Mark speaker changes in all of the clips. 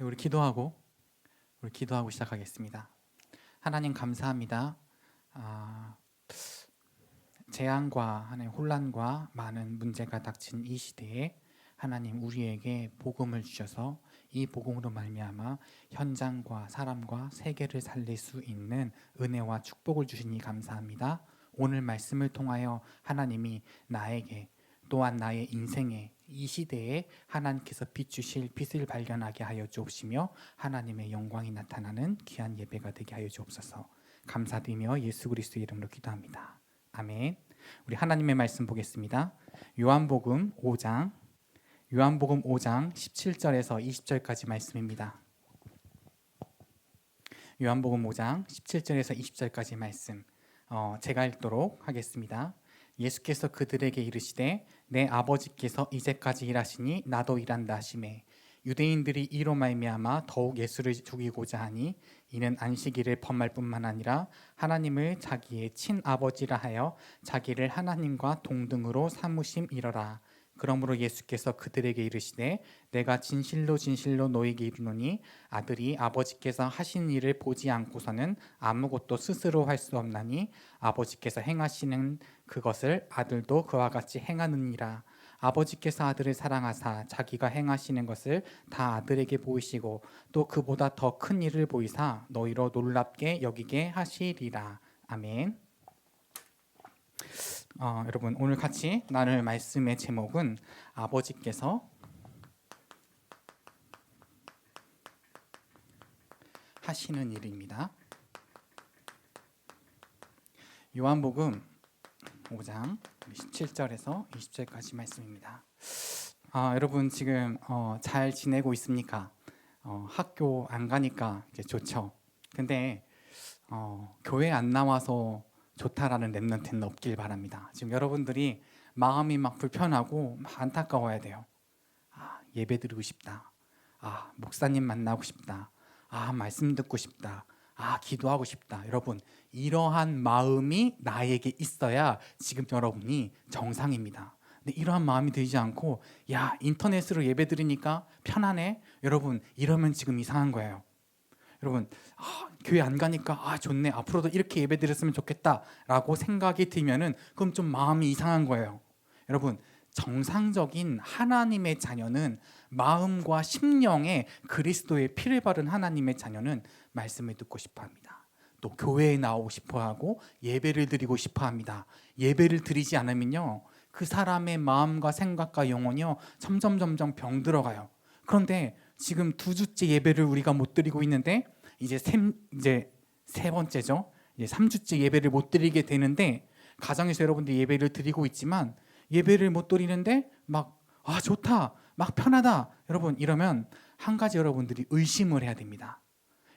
Speaker 1: 우리 기도하고 시작하겠습니다. 하나님 감사합니다. 재앙과 하나님 혼란과 많은 문제가 닥친 이 시대에 하나님 우리에게 복음을 주셔서 이 복음으로 말미암아 현장과 사람과 세계를 살릴 수 있는 은혜와 축복을 주시니 감사합니다. 오늘 말씀을 통하여 하나님이 나에게 또한 나의 인생에 이 시대에 하나님께서 비추실 빛을 발견하게 하여 주옵시며 하나님의 영광이 나타나는 귀한 예배가 되게 하여 주옵소서. 감사드리며 예수 그리스도의 이름으로 기도합니다. 아멘. 우리 하나님의 말씀 보겠습니다. 요한복음 5장 17절에서 20절까지 말씀입니다. 요한복음 5장 17절에서 20절까지 말씀 제가 읽도록 하겠습니다. 예수께서 그들에게 이르시되 내 아버지께서 이제까지 일하시니 나도 일한다 하시매 유대인들이 이로 말미암아 더욱 예수를 죽이고자 하니 이는 안식일을 범할 뿐만 아니라 하나님을 자기의 친아버지라 하여 자기를 하나님과 동등으로 삼으심이러라. 그러므로 예수께서 그들에게 이르시되 내가 진실로 진실로 너희에게 이르노니 아들이 아버지께서 하신 일을 보지 않고서는 아무것도 스스로 할 수 없나니 아버지께서 행하시는 그것을 아들도 그와 같이 행하느니라. 아버지께서 아들을 사랑하사 자기가 행하시는 것을 다 아들에게 보이시고 또 그보다 더 큰 일을 보이사 너희로 놀랍게 여기게 하시리라. 아멘. 여러분 오늘 같이 나눌 말씀의 제목은 아버지께서 하시는 일입니다. 요한복음 5장 17절에서 20절까지 말씀입니다. 여러분 지금 잘 지내고 있습니까? 학교 안 가니까 이제 좋죠. 근데 교회 안 나와서 좋다라는 렘넌트는 없길 바랍니다. 지금 여러분들이 마음이 막 불편하고 막 안타까워야 돼요. 예배 드리고 싶다. 목사님 만나고 싶다. 말씀 듣고 싶다. 기도하고 싶다. 여러분 이러한 마음이 나에게 있어야 지금 여러분이 정상입니다. 근데 이러한 마음이 들지 않고 인터넷으로 예배 드리니까 편하네. 여러분 이러면 지금 이상한 거예요. 여러분 교회 안 가니까 좋네. 앞으로도 이렇게 예배 드렸으면 좋겠다 라고 생각이 들면은 그럼 좀 마음이 이상한 거예요. 여러분 정상적인 하나님의 자녀는 마음과 심령에 그리스도의 피를 바른 하나님의 자녀는 말씀을 듣고 싶어합니다. 또 교회에 나오고 싶어하고 예배를 드리고 싶어합니다. 예배를 드리지 않으면요 그 사람의 마음과 생각과 영혼이요 점점 병들어가요. 그런데 지금 2주째 예배를 우리가 못 드리고 있는데 이제 세 번째죠. 이제 3주째 예배를 못 드리게 되는데 가정에서 여러분들이 예배를 드리고 있지만 예배를 못 드리는데 막 좋다, 막 편하다. 여러분 이러면 한 가지 여러분들이 의심을 해야 됩니다.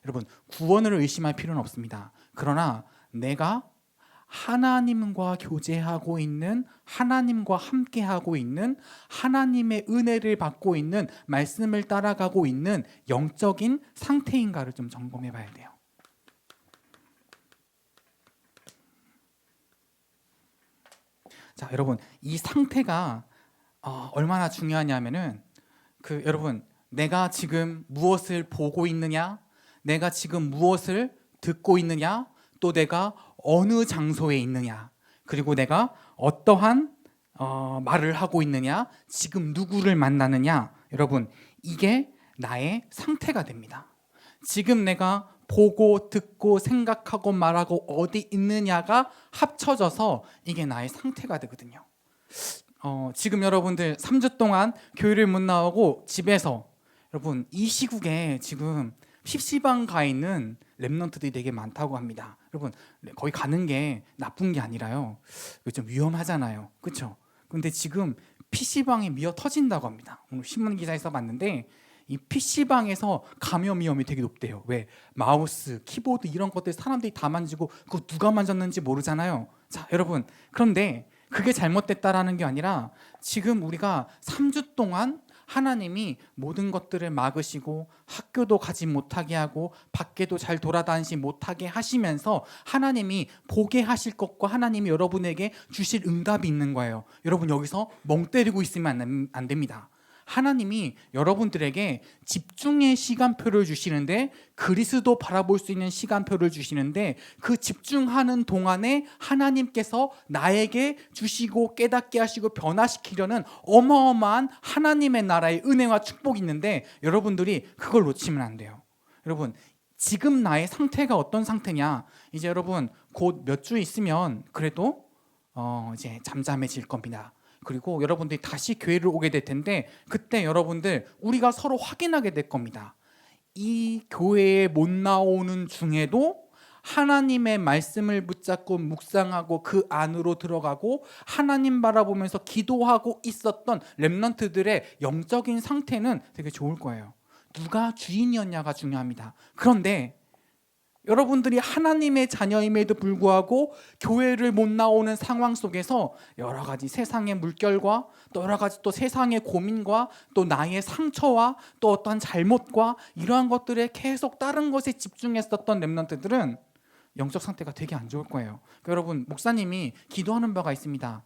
Speaker 1: 여러분 구원을 의심할 필요는 없습니다. 그러나 내가 하나님과 교제하고 있는, 하나님과 함께하고 있는, 하나님의 은혜를 받고 있는, 말씀을 따라가고 있는 영적인 상태인가를 좀 점검해 봐야 돼요. 자, 여러분 이 상태가 얼마나 중요하냐면은 여러분 내가 지금 무엇을 보고 있느냐, 내가 지금 무엇을 듣고 있느냐, 또 내가 어느 장소에 있느냐, 그리고 내가 어떠한 말을 하고 있느냐, 지금 누구를 만나느냐, 여러분 이게 나의 상태가 됩니다. 지금 내가 보고 듣고 생각하고 말하고 어디 있느냐가 합쳐져서 이게 나의 상태가 되거든요. 지금 여러분들 3주 동안 교회를 못 나오고 집에서 여러분 이 시국에 지금 PC방 가 있는 렘넌트들이 되게 많다고 합니다. 여러분 거기 가는 게 나쁜 게 아니라요 좀 위험하잖아요. 그렇죠? 근데 지금 PC방이 미어 터진다고 합니다. 오늘 신문 기사에서 봤는데 이 PC방에서 감염 위험이 되게 높대요. 왜? 마우스, 키보드 이런 것들 사람들이 다 만지고 그거 누가 만졌는지 모르잖아요. 자, 여러분 그런데 그게 잘못됐다라는 게 아니라 지금 우리가 3주 동안 하나님이 모든 것들을 막으시고 학교도 가지 못하게 하고 밖에도 잘 돌아다니지 못하게 하시면서 하나님이 보게 하실 것과 하나님이 여러분에게 주실 응답이 있는 거예요. 여러분 여기서 멍 때리고 있으면 안 됩니다. 하나님이 여러분들에게 집중의 시간표를 주시는데, 그리스도 바라볼 수 있는 시간표를 주시는데, 그 집중하는 동안에 하나님께서 나에게 주시고 깨닫게 하시고 변화시키려는 어마어마한 하나님의 나라의 은혜와 축복이 있는데, 여러분들이 그걸 놓치면 안 돼요. 여러분, 지금 나의 상태가 어떤 상태냐? 이제 여러분 곧 몇 주 있으면 그래도 이제 잠잠해질 겁니다. 그리고 여러분들이 다시 교회를 오게 될 텐데, 그때 여러분들 우리가 서로 확인하게 될 겁니다. 이 교회에 못 나오는 중에도 하나님의 말씀을 붙잡고 묵상하고 그 안으로 들어가고 하나님 바라보면서 기도하고 있었던 렘넌트들의 영적인 상태는 되게 좋을 거예요. 누가 주인이었냐가 중요합니다. 그런데 여러분들이 하나님의 자녀임에도 불구하고 교회를 못 나오는 상황 속에서 여러 가지 세상의 물결과 또 여러 가지 또 세상의 고민과 또 나의 상처와 또 어떠한 잘못과 이러한 것들에 계속 다른 것에 집중했었던 렘넌트들은 영적 상태가 되게 안 좋을 거예요. 여러분, 목사님이 기도하는 바가 있습니다.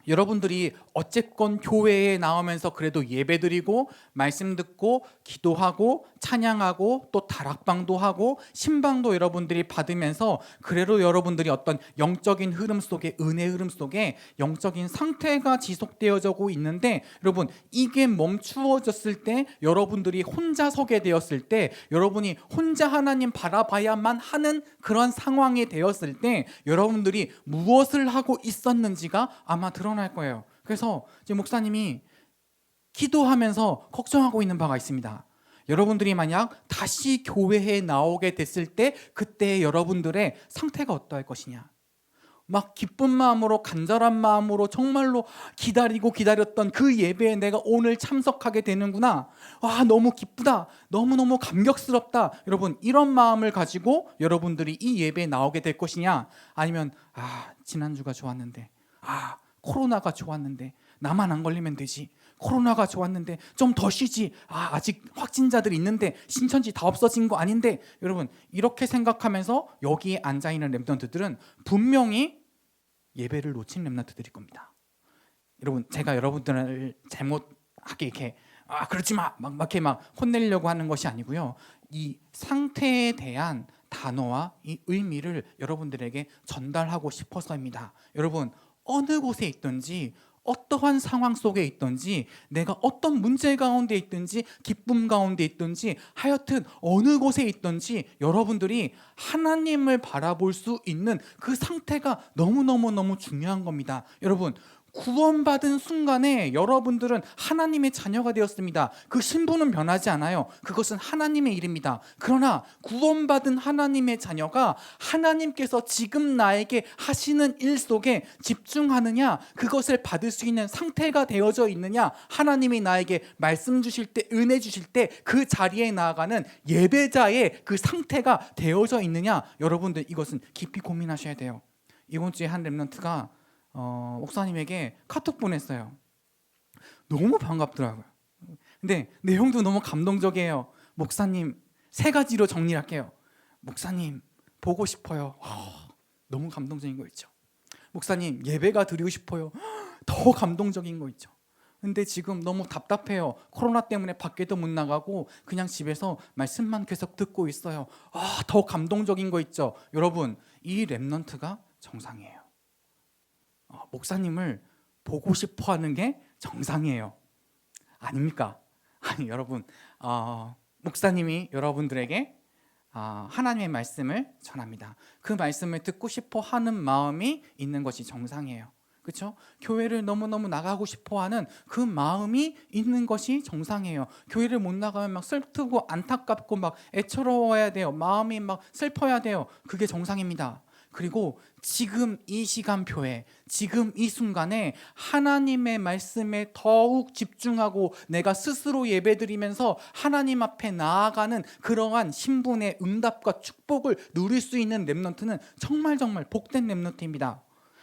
Speaker 1: 여러분들이 어쨌건 교회에 나오면서 그래도 예배드리고 말씀 듣고 기도하고 찬양하고 또 다락방도 하고 신방도 여러분들이 받으면서 그래도 여러분들이 어떤 영적인 흐름 속에, 은혜 흐름 속에 영적인 상태가 지속되어지고 있는데, 여러분 이게 멈추어졌을 때, 여러분들이 혼자 서게 되었을 때, 여러분이 혼자 하나님 바라봐야만 하는 그런 상황이 되었을 때, 여러분들이 무엇을 하고 있었는지가 아마 드러날 거예요. 그래서 지금 목사님이 기도하면서 걱정하고 있는 바가 있습니다. 여러분들이 만약 다시 교회에 나오게 됐을 때, 그때 여러분들의 상태가 어떠할 것이냐. 막 기쁜 마음으로, 간절한 마음으로 정말로 기다리고 기다렸던 그 예배에 내가 오늘 참석하게 되는구나. 와, 너무 기쁘다. 너무너무 감격스럽다. 여러분, 이런 마음을 가지고 여러분들이 이 예배에 나오게 될 것이냐, 아니면 지난주가 좋았는데, 코로나가 좋았는데 나만 안 걸리면 되지. 코로나가 좋았는데 좀 더 쉬지. 아직 확진자들이 있는데 신천지 다 없어진 거 아닌데. 여러분, 이렇게 생각하면서 여기에 앉아있는 렘넌트들은 분명히 예배를 놓친 렘넌트들일 겁니다. 여러분, 제가 여러분들을 잘못하게 이렇게 그러지 마 막 이렇게 막 혼내려고 하는 것이 아니고요, 이 상태에 대한 단어와 이 의미를 여러분들에게 전달하고 싶어서입니다. 여러분, 어느 곳에 있든지, 어떠한 상황 속에 있든지, 내가 어떤 문제 가운데 있든지, 기쁨 가운데 있든지, 하여튼 어느 곳에 있든지 여러분들이 하나님을 바라볼 수 있는 그 상태가 너무너무 중요한 겁니다. 여러분, 구원받은 순간에 여러분들은 하나님의 자녀가 되었습니다. 그 신분은 변하지 않아요. 그것은 하나님의 일입니다. 그러나 구원받은 하나님의 자녀가 하나님께서 지금 나에게 하시는 일 속에 집중하느냐, 그것을 받을 수 있는 상태가 되어져 있느냐, 하나님이 나에게 말씀 주실 때, 은혜 주실 때 그 자리에 나아가는 예배자의 그 상태가 되어져 있느냐, 여러분들 이것은 깊이 고민하셔야 돼요. 이번 주에 한 렘넌트가 목사님에게 카톡 보냈어요. 너무 반갑더라고요. 근데 내용도 너무 감동적이에요. 목사님, 3가지로 정리할게요. 목사님, 보고 싶어요. 너무 감동적인 거 있죠. 목사님, 예배가 드리고 싶어요. 더 감동적인 거 있죠. 근데 지금 너무 답답해요. 코로나 때문에 밖에도 못 나가고 그냥 집에서 말씀만 계속 듣고 있어요. 더 감동적인 거 있죠. 여러분, 이 렘넌트가 정상이에요. 목사님을 보고 싶어 하는 게 정상이에요. 아닙니까? 아니, 여러분, 목사님이 여러분들에게 하나님의 말씀을 전합니다. 그 말씀을 듣고 싶어 하는 마음이 있는 것이 정상이에요. 그렇죠? 교회를 너무너무 나가고 싶어 하는 그 마음이 있는 것이 정상이에요. 교회를 못 나가면 막 슬프고 안타깝고 막 애처로워야 돼요. 마음이 막 슬퍼야 돼요. 그게 정상입니다. 그리고 지금 이 시간표에, 지금 이 순간에 하나님의 말씀에 더욱 집중하고 내가 스스로 예배드리면서 하나님 앞에 나아가는 그러한 신분의 응답과 축복을 누릴 수 있는 렘넌트는 정말 복된 렘넌트입니다.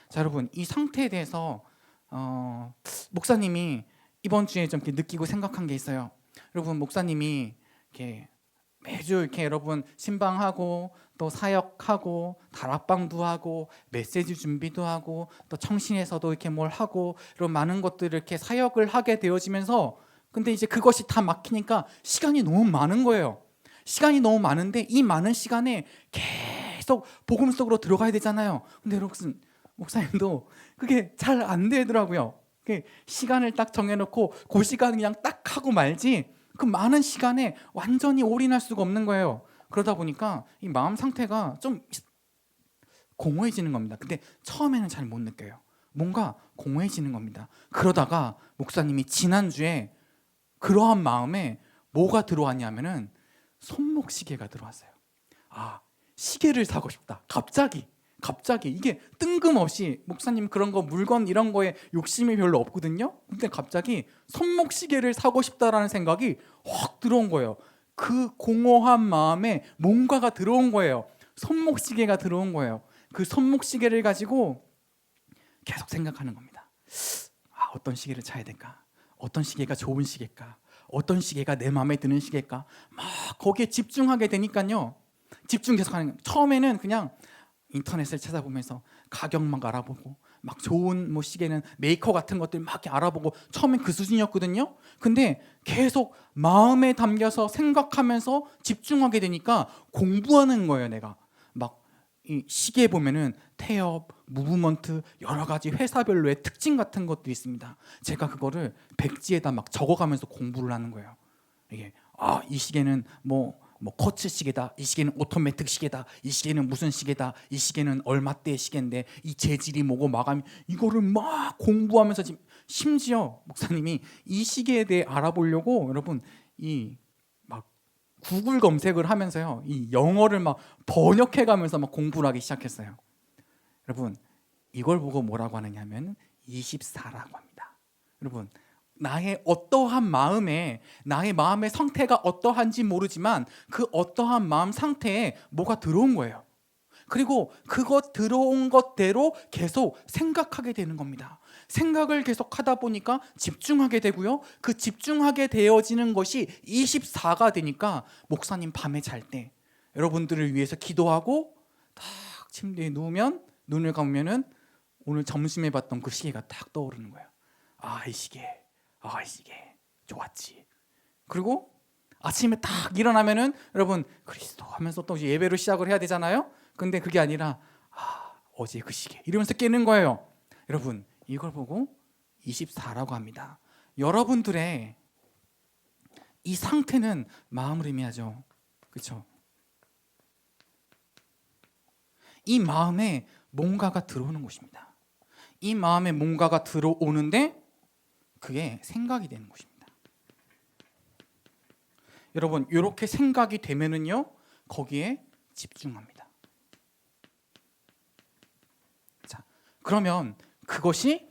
Speaker 1: 자, 여러분, 이 상태에 대해서 목사님이 이번 주에 좀 이렇게 느끼고 생각한 게 있어요. 여러분, 목사님이 이렇게 매주 이렇게 여러분 신방하고 또 사역하고 다락방도 하고 메시지 준비도 하고 또 청신에서도 이렇게 뭘 하고 이런 많은 것들을 이렇게 사역을 하게 되어지면서 근데 이제 그것이 다 막히니까 시간이 너무 많은 거예요. 시간이 너무 많은데 이 많은 시간에 계속 복음 속으로 들어가야 되잖아요. 근데 여러분 목사님도 그게 잘 안 되더라고요. 시간을 딱 정해놓고 그 시간 그냥 딱 하고 말지 그 많은 시간에 완전히 올인할 수가 없는 거예요. 그러다 보니까 이 마음 상태가 좀 공허해지는 겁니다. 근데 처음에는 잘 못 느껴요. 뭔가 공허해지는 겁니다. 그러다가 목사님이 지난주에 그러한 마음에 뭐가 들어왔냐면은 손목시계가 들어왔어요. 아, 시계를 사고 싶다. 갑자기 이게 뜬금없이 목사님 그런 거 물건 이런 거에 욕심이 별로 없거든요. 근데 갑자기 손목시계를 사고 싶다라는 생각이 확 들어온 거예요. 그 공허한 마음에 뭔가가 들어온 거예요. 손목시계가 들어온 거예요. 그 손목시계를 가지고 계속 생각하는 겁니다. 아, 어떤 시계를 차야 될까? 어떤 시계가 좋은 시계일까? 어떤 시계가 내 마음에 드는 시계일까? 막 거기에 집중하게 되니까요. 집중 계속 하는 거예요. 처음에는 그냥 인터넷을 찾아보면서 가격 막 알아보고 막 좋은 뭐 시계는 메이커 같은 것들 막 이렇게 알아보고 처음엔 그 수준이었거든요. 근데 계속 마음에 담겨서 생각하면서 집중하게 되니까 공부하는 거예요. 내가 막 이 시계에 보면은 태엽, 무브먼트 여러 가지 회사별로의 특징 같은 것도 있습니다. 제가 그거를 백지에다 막 적어가면서 공부를 하는 거예요. 이게 이 시계는 뭐 쿼츠 시계다. 이 시계는 오토매틱 시계다. 이 시계는 무슨 시계다. 이 시계는 얼마대의 시계인데 이 재질이 뭐고 마감이 이거를 막 공부하면서 지금 심지어 목사님이 이 시계에 대해 알아보려고 여러분 이 막 구글 검색을 하면서요. 이 영어를 막 번역해 가면서 막 공부를 하기 시작했어요. 여러분 이걸 보고 뭐라고 하느냐면 24라고 합니다. 여러분 나의 어떠한 마음에 나의 마음의 상태가 어떠한지 모르지만 그 어떠한 마음 상태에 뭐가 들어온 거예요. 그리고 그것 들어온 것대로 계속 생각하게 되는 겁니다. 생각을 계속 하다 보니까 집중하게 되고요. 그 집중하게 되어지는 것이 24가 되니까 목사님 밤에 잘 때 여러분들을 위해서 기도하고 딱 침대에 누우면 눈을 감으면은 오늘 점심에 봤던 그 시계가 딱 떠오르는 거예요. 이 시계 좋았지. 그리고 아침에 딱 일어나면은 여러분 그리스도 하면서 또 예배를 시작을 해야 되잖아요. 근데 그게 아니라 어제 그 시계 이러면서 깨는 거예요. 여러분 이걸 보고 24라고 합니다. 여러분들의 이 상태는 마음을 의미하죠. 그렇죠? 이 마음에 뭔가가 들어오는 것입니다. 이 마음에 뭔가가 들어오는데 그게 생각이 되는 것입니다. 여러분 이렇게 생각이 되면은요 거기에 집중합니다. 자, 그러면 그것이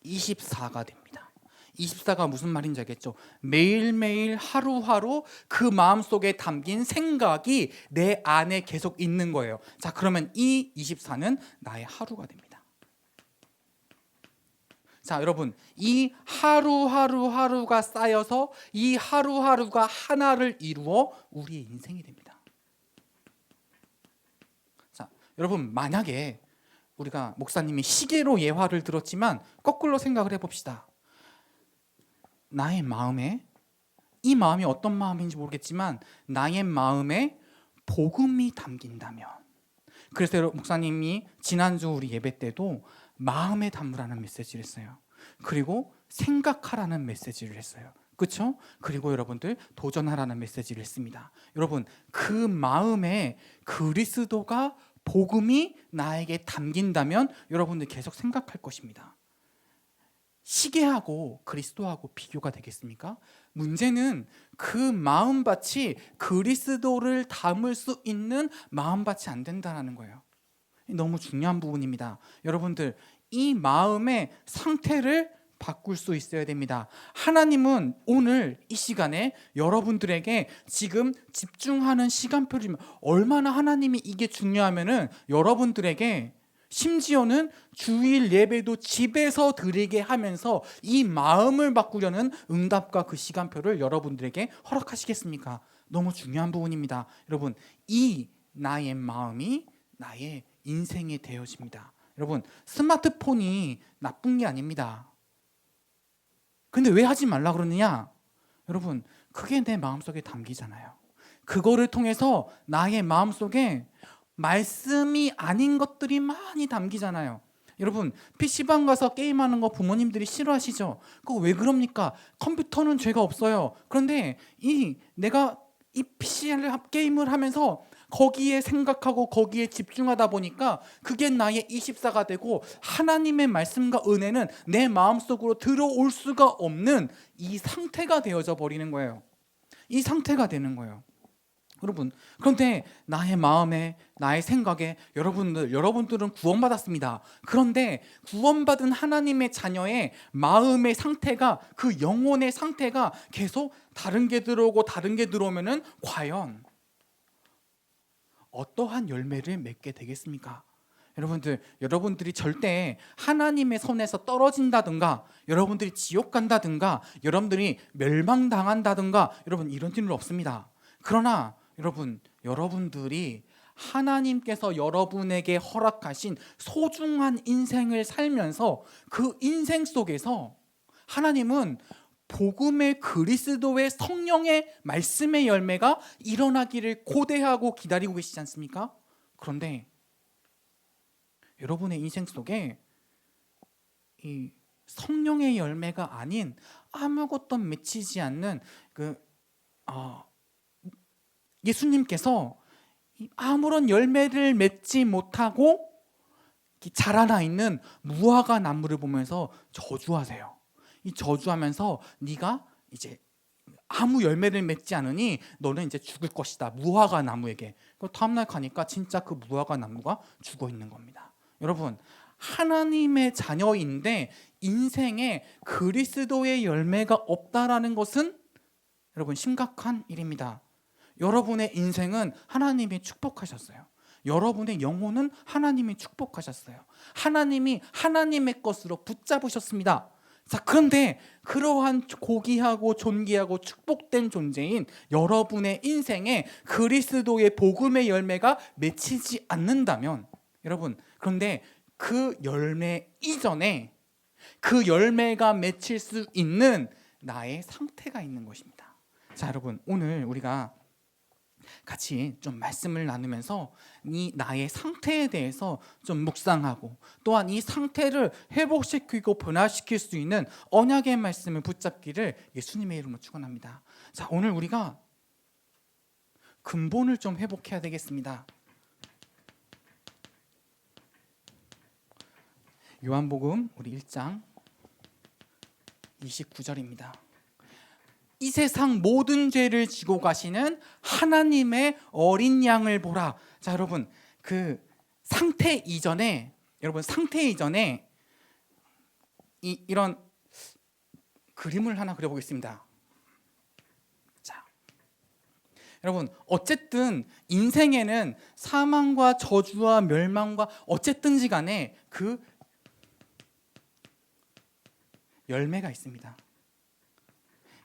Speaker 1: 24가 됩니다. 24가 무슨 말인지 알겠죠? 매일매일 하루하루 그 마음속에 담긴 생각이 내 안에 계속 있는 거예요. 자, 그러면 이 24는 나의 하루가 됩니다. 자, 여러분 이 하루하루가 쌓여서 이 하루하루가 하나를 이루어 우리의 인생이 됩니다. 자, 여러분 만약에 우리가 목사님이 시계로 예화를 들었지만 거꾸로 생각을 해봅시다. 나의 마음에 이 마음이 어떤 마음인지 모르겠지만 나의 마음에 복음이 담긴다면 그래서 목사님이 지난주 우리 예배 때도 마음에 담으라는 메시지를 했어요. 그리고 생각하라는 메시지를 했어요. 그렇죠? 그리고 여러분들 도전하라는 메시지를 했습니다. 여러분 그 마음에 그리스도가 복음이 나에게 담긴다면 여러분들 계속 생각할 것입니다. 시계하고 그리스도하고 비교가 되겠습니까? 문제는 그 마음밭이 그리스도를 담을 수 있는 마음밭이 안 된다는 거예요. 너무 중요한 부분입니다. 여러분들 이 마음의 상태를 바꿀 수 있어야 됩니다. 하나님은 오늘 이 시간에 여러분들에게 지금 집중하는 시간표를 얼마나 하나님이 이게 중요하면은 여러분들에게 심지어는 주일 예배도 집에서 드리게 하면서 이 마음을 바꾸려는 응답과 그 시간표를 여러분들에게 허락하시겠습니까? 너무 중요한 부분입니다. 여러분, 이 나의 마음이 나의 인생이 되어집니다. 여러분, 스마트폰이 나쁜 게 아닙니다. 근데 왜 하지 말라 그러느냐? 여러분, 그게 내 마음속에 담기잖아요. 그거를 통해서 나의 마음속에 말씀이 아닌 것들이 많이 담기잖아요. 여러분, PC방 가서 게임하는 거 부모님들이 싫어하시죠? 그거 왜 그럽니까? 컴퓨터는 죄가 없어요. 그런데 내가 이 PC를 게임을 하면서 거기에 생각하고 거기에 집중하다 보니까 그게 나의 24가 되고 하나님의 말씀과 은혜는 내 마음속으로 들어올 수가 없는 이 상태가 되어져 버리는 거예요. 이 상태가 되는 거예요. 여러분, 그런데 나의 마음에, 나의 생각에 여러분들은 구원받았습니다. 그런데 구원받은 하나님의 자녀의 마음의 상태가, 그 영혼의 상태가 계속 다른 게 들어오고 다른 게 들어오면은 과연 어떠한 열매를 맺게 되겠습니까? 여러분들이 절대 하나님의 손에서 떨어진다든가, 여러분들이 지옥 간다든가, 여러분들이 멸망당한다든가, 여러분 이런 일은 없습니다. 그러나 여러분들이 하나님께서 여러분에게 허락하신 소중한 인생을 살면서 그 인생 속에서 하나님은 복음의 그리스도의 성령의 말씀의 열매가 일어나기를 고대하고 기다리고 계시지 않습니까? 그런데 여러분의 인생 속에 이 성령의 열매가 아닌 아무것도 맺히지 않는 예수님께서 아무런 열매를 맺지 못하고 자라나 있는 무화과 나무를 보면서 저주하세요. 이 저주하면서 네가 이제 아무 열매를 맺지 않으니 너는 이제 죽을 것이다. 무화과 나무에게. 다음날 가니까 진짜 그 무화과 나무가 죽어 있는 겁니다. 여러분, 하나님의 자녀인데 인생에 그리스도의 열매가 없다라는 것은 여러분 심각한 일입니다. 여러분의 인생은 하나님이 축복하셨어요. 여러분의 영혼은 하나님이 축복하셨어요. 하나님이 하나님의 것으로 붙잡으셨습니다. 자, 그런데 그러한 고귀하고 존귀하고 축복된 존재인 여러분의 인생에 그리스도의 복음의 열매가 맺히지 않는다면, 여러분, 그런데 그 열매 이전에 그 열매가 맺힐 수 있는 나의 상태가 있는 것입니다. 자, 여러분, 오늘 우리가 같이 좀 말씀을 나누면서 이 나의 상태에 대해서 좀 묵상하고, 또한 이 상태를 회복시키고 변화시킬 수 있는 언약의 말씀을 붙잡기를 예수님의 이름으로 축원합니다. 자, 오늘 우리가 근본을 좀 회복해야 되겠습니다. 요한복음 우리 1장 29절입니다. 이 세상 모든 죄를 지고 가시는 하나님의 어린 양을 보라. 자, 여러분, 그 상태 이전에 이런 그림을 하나 그려보겠습니다. 자, 여러분, 어쨌든 인생에는 사망과 저주와 멸망과 어쨌든지 간에 그 열매가 있습니다.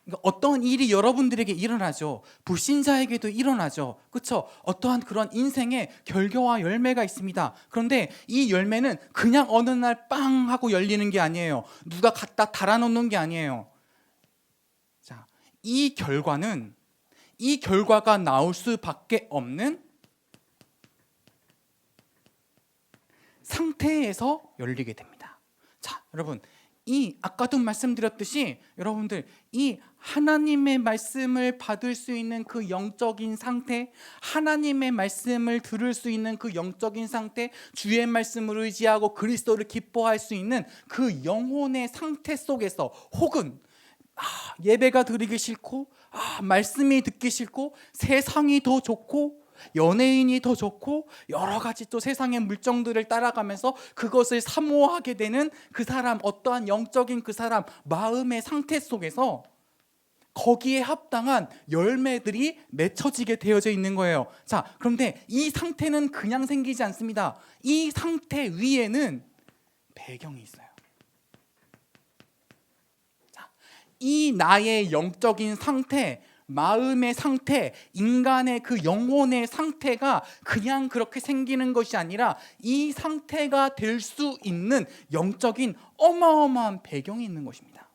Speaker 1: 그러니까 어떠한 일이 여러분들에게 일어나죠. 불신자에게도 일어나죠. 그렇죠? 어떠한 그런 인생의 결과와 열매가 있습니다. 그런데 이 열매는 그냥 어느 날 빵 하고 열리는 게 아니에요. 누가 갖다 달아놓는 게 아니에요. 자, 이 결과가 나올 수밖에 없는 상태에서 열리게 됩니다. 자, 여러분, 아까도 말씀드렸듯이 여러분들 이 하나님의 말씀을 받을 수 있는 그 영적인 상태, 하나님의 말씀을 들을 수 있는 그 영적인 상태, 주의 말씀을 의지하고 그리스도를 기뻐할 수 있는 그 영혼의 상태 속에서, 혹은 예배가 드리기 싫고 말씀이 듣기 싫고 세상이 더 좋고 연예인이 더 좋고 여러 가지 또 세상의 물정들을 따라가면서 그것을 사모하게 되는 그 사람, 어떠한 영적인 그 사람 마음의 상태 속에서 거기에 합당한 열매들이 맺혀지게 되어져 있는 거예요. 자, 그런데 이 상태는 그냥 생기지 않습니다. 이 상태 위에는 배경이 있어요. 자, 이 나의 영적인 상태, 마음의 상태, 인간의 그 영혼의 상태가 그냥 그렇게 생기는 것이 아니라 이 상태가 될 수 있는 영적인 어마어마한 배경이 있는 것입니다.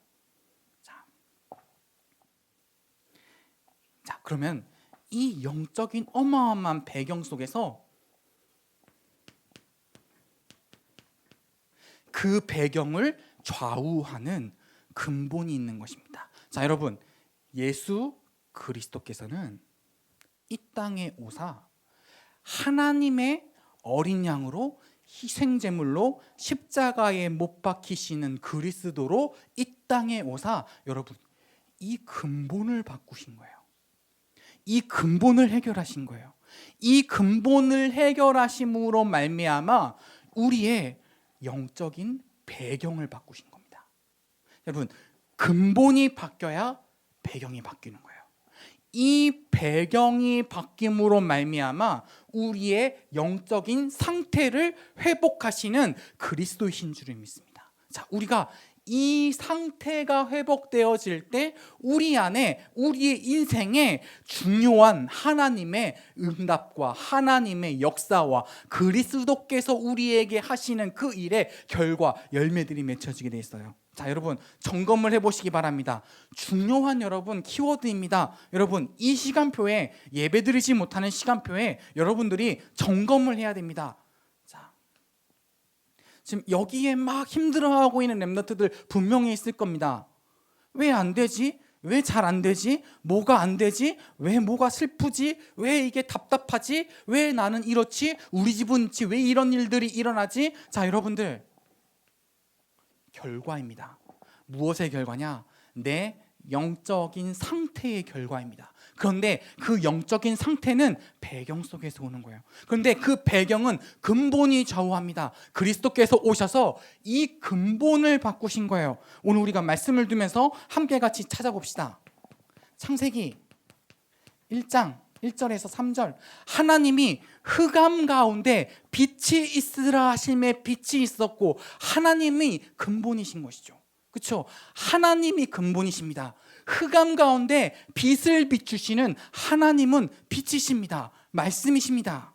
Speaker 1: 자, 그러면 이 영적인 어마어마한 배경 속에서 그 배경을 좌우하는 근본이 있는 것입니다. 자, 여러분, 예수 그리스도께서는 이 땅에 오사 하나님의 어린 양으로 희생제물로 십자가에 못 박히시는 그리스도로 이 땅에 오사 여러분, 이 근본을 바꾸신 거예요. 이 근본을 해결하신 거예요. 이 근본을 해결하심으로 말미암아 우리의 영적인 배경을 바꾸신 겁니다. 여러분, 근본이 바뀌어야 배경이 바뀌는 거예요. 이 배경이 바뀜으로 말미암아 우리의 영적인 상태를 회복하시는 그리스도이신 줄을 믿습니다. 자, 우리가 이 상태가 회복되어질 때 우리 안에 우리의 인생에 중요한 하나님의 응답과 하나님의 역사와 그리스도께서 우리에게 하시는 그 일의 결과 열매들이 맺혀지게 돼 있어요. 자, 여러분 점검을 해보시기 바랍니다. 중요한 여러분 키워드입니다. 여러분 이 시간표에 예배드리지 못하는 시간표에 여러분들이 점검을 해야 됩니다. 지금 여기에 막 힘들어하고 있는 렘넌트들 분명히 있을 겁니다. 왜 안 되지? 왜 잘 안 되지? 뭐가 안 되지? 왜 뭐가 슬프지? 왜 이게 답답하지? 왜 나는 이렇지? 우리 집은 왜 이런 일들이 일어나지? 자, 여러분들 결과입니다. 무엇의 결과냐? 내 영적인 상태의 결과입니다. 그런데 그 영적인 상태는 배경 속에서 오는 거예요. 그런데 그 배경은 근본이 좌우합니다. 그리스도께서 오셔서 이 근본을 바꾸신 거예요. 오늘 우리가 말씀을 두면서 함께 같이 찾아봅시다. 창세기 1장 1절에서 3절 하나님이 흑암 가운데 빛이 있으라 하심에 빛이 있었고 하나님이 근본이신 것이죠. 그렇죠? 하나님이 근본이십니다. 흑암 가운데 빛을 비추시는 하나님은 빛이십니다. 말씀이십니다.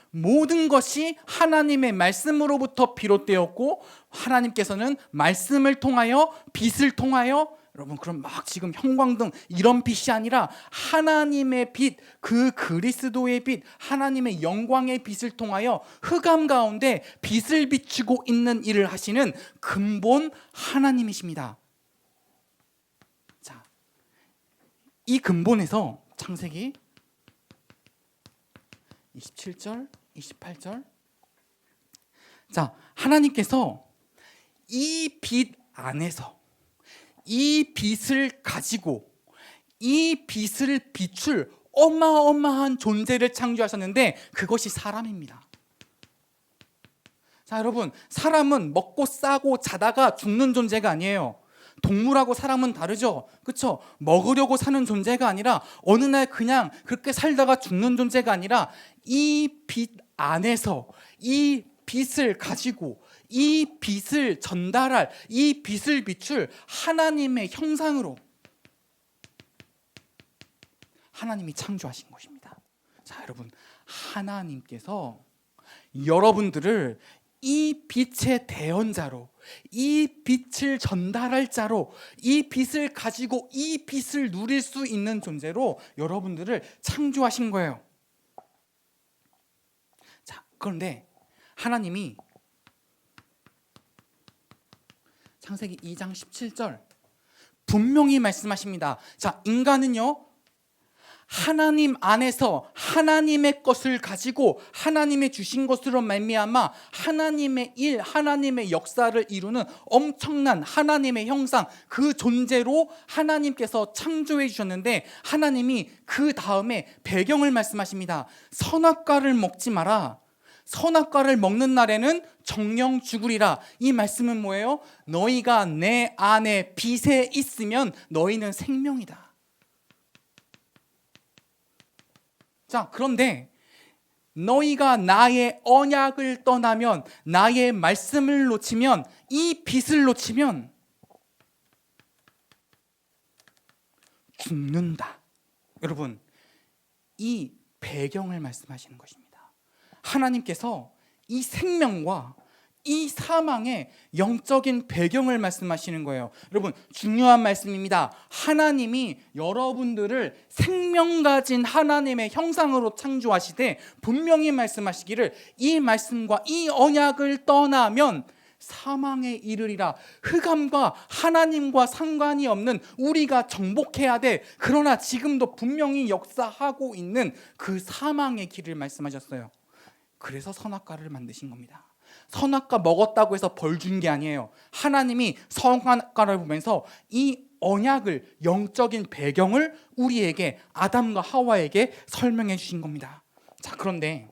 Speaker 1: 모든 것이 하나님의 말씀으로부터 비롯되었고 하나님께서는 말씀을 통하여 빛을 통하여 여러분 그럼 막 지금 형광등 이런 빛이 아니라 하나님의 빛, 그 그리스도의 빛, 하나님의 영광의 빛을 통하여 흑암 가운데 빛을 비추고 있는 일을 하시는 근본 하나님이십니다. 자, 이 근본에서 창세기 27절, 28절 자, 하나님께서 이 빛 안에서 이 빛을 가지고 이 빛을 비출 어마어마한 존재를 창조하셨는데 그것이 사람입니다. 자, 여러분 사람은 먹고 싸고 자다가 죽는 존재가 아니에요. 동물하고 사람은 다르죠. 그렇죠? 먹으려고 사는 존재가 아니라 어느 날 그냥 그렇게 살다가 죽는 존재가 아니라 이 빛 안에서 이 빛을 가지고 이 빛을 전달할 이 빛을 비출 하나님의 형상으로 하나님이 창조하신 것입니다. 자, 여러분 하나님께서 여러분들을 이 빛의 대언자로 이 빛을 전달할 자로 이 빛을 가지고 이 빛을 누릴 수 있는 존재로 여러분들을 창조하신 거예요. 자, 그런데 하나님이 창세기 2장 17절 분명히 말씀하십니다. 자, 인간은요 하나님 안에서 하나님의 것을 가지고 하나님의 주신 것으로 말미암아 하나님의 일, 하나님의 역사를 이루는 엄청난 하나님의 형상 그 존재로 하나님께서 창조해 주셨는데 하나님이 그 다음에 배경을 말씀하십니다. 선악과를 먹지 마라. 선악과를 먹는 날에는 정령 죽으리라. 이 말씀은 뭐예요? 너희가 내 안에 빛에 있으면 너희는 생명이다. 자, 그런데 너희가 나의 언약을 떠나면, 나의 말씀을 놓치면, 이 빛을 놓치면 죽는다. 여러분, 이 배경을 말씀하시는 것입니다. 하나님께서 이 생명과 이 사망의 영적인 배경을 말씀하시는 거예요. 여러분, 중요한 말씀입니다. 하나님이 여러분들을 생명 가진 하나님의 형상으로 창조하시되 분명히 말씀하시기를 이 말씀과 이 언약을 떠나면 사망에 이르리라. 흑암과 하나님과 상관이 없는 우리가 정복해야 돼. 그러나 지금도 분명히 역사하고 있는 그 사망의 길을 말씀하셨어요. 그래서 선악과를 만드신 겁니다. 선악과 먹었다고 해서 벌 준 게 아니에요. 하나님이 선악과를 보면서 이 언약을, 영적인 배경을 우리에게, 아담과 하와에게 설명해 주신 겁니다. 자, 그런데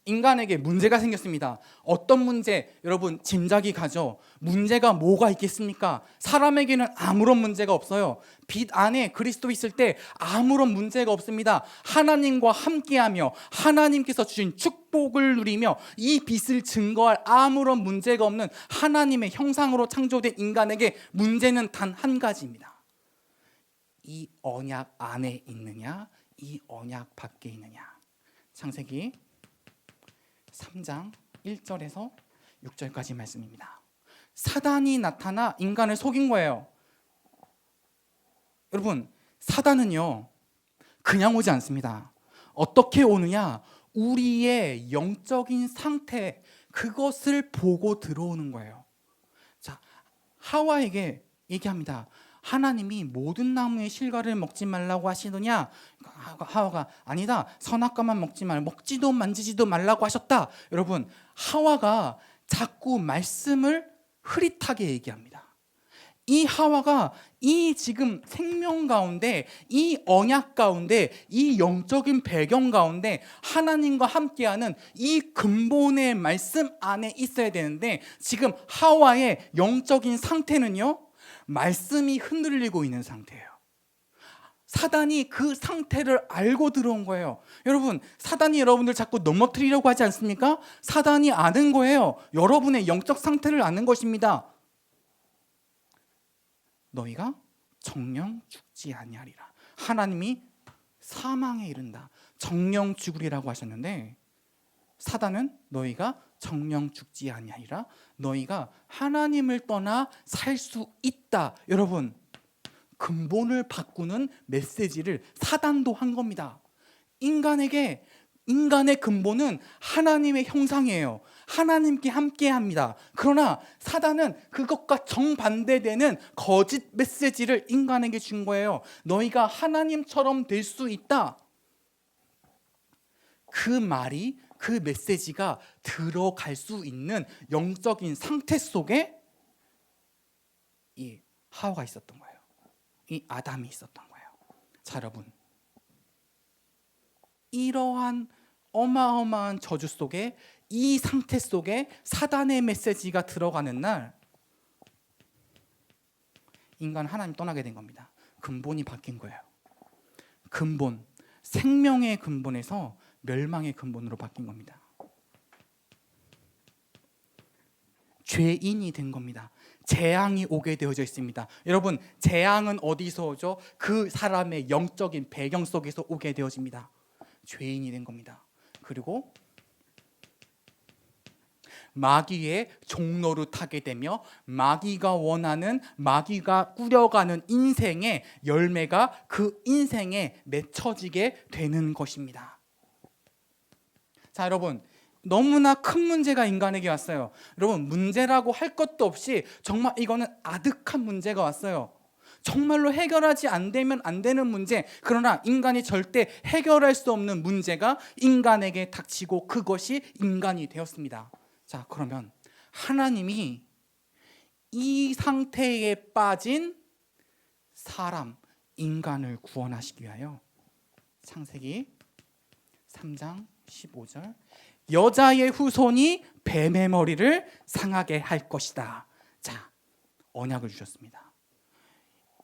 Speaker 1: 인간에게 문제가 생겼습니다. 어떤 문제? 여러분, 짐작이 가죠. 문제가 뭐가 있겠습니까? 사람에게는 아무런 문제가 없어요. 빛 안에 그리스도 있을 때 아무런 문제가 없습니다. 하나님과 함께하며 하나님께서 주신 축복을 누리며 이 빛을 증거할 아무런 문제가 없는 하나님의 형상으로 창조된 인간에게 문제는 단 한 가지입니다. 이 언약 안에 있느냐, 이 언약 밖에 있느냐. 창세기 3장 1절에서 6절까지 말씀입니다. 사단이 나타나 인간을 속인 거예요. 여러분, 사단은요 그냥 오지 않습니다. 어떻게 오느냐? 우리의 영적인 상태, 그것을 보고 들어오는 거예요. 자, 하와에게 얘기합니다. 하나님이 모든 나무의 실과를 먹지 말라고 하시더냐? 하와가 아니다, 선악과만 먹지 말고 먹지도 만지지도 말라고 하셨다. 여러분, 하와가 자꾸 말씀을 흐릿하게 얘기합니다. 이 하와가 이 지금 생명 가운데, 이 언약 가운데, 이 영적인 배경 가운데 하나님과 함께하는 이 근본의 말씀 안에 있어야 되는데, 지금 하와의 영적인 상태는요, 말씀이 흔들리고 있는 상태예요. 사단이 그 상태를 알고 들어온 거예요. 여러분, 사단이 여러분들 자꾸 넘어뜨리려고 하지 않습니까? 사단이 아는 거예요. 여러분의 영적 상태를 아는 것입니다. 너희가 정령 죽지 아니하리라. 하나님이 사망에 이른다, 정령 죽으리라고 하셨는데, 사단은 너희가 정령 죽지 아니하리라, 너희가 하나님을 떠나 살 수 있다. 여러분, 근본을 바꾸는 메시지를 사단도 한 겁니다. 인간의 근본은 하나님의 형상이에요. 하나님께 함께합니다. 그러나 사단은 그것과 정반대되는 거짓 메시지를 인간에게 준 거예요. 너희가 하나님처럼 될 수 있다. 그 말이, 그 메시지가 들어갈 수 있는 영적인 상태 속에 이 하와가 있었던 거예요. 이 아담이 있었던 거예요. 자, 여러분, 이러한 어마어마한 저주 속에, 이 상태 속에 사단의 메시지가 들어가는 날, 인간 하나님 떠나게 된 겁니다. 근본이 바뀐 거예요. 근본, 생명의 근본에서 멸망의 근본으로 바뀐 겁니다. 죄인이 된 겁니다. 재앙이 오게 되어져 있습니다. 여러분, 재앙은 어디서 오죠? 그 사람의 영적인 배경 속에서 오게 되어집니다. 죄인이 된 겁니다. 그리고 마귀의 종로를 타게 되며 마귀가 원하는, 마귀가 꾸려가는 인생의 열매가 그 인생에 맺혀지게 되는 것입니다. 자, 여러분, 너무나 큰 문제가 인간에게 왔어요. 여러분, 문제라고 할 것도 없이 정말 이거는 아득한 문제가 왔어요. 정말로 해결하지 안 되면 안 되는 문제, 그러나 인간이 절대 해결할 수 없는 문제가 인간에게 닥치고 그것이 인간이 되었습니다. 자, 그러면 하나님이 이 상태에 빠진 사람, 인간을 구원하시기 위하여 창세기 3장 15절 여자의 후손이 뱀의 머리를 상하게 할 것이다. 자, 언약을 주셨습니다.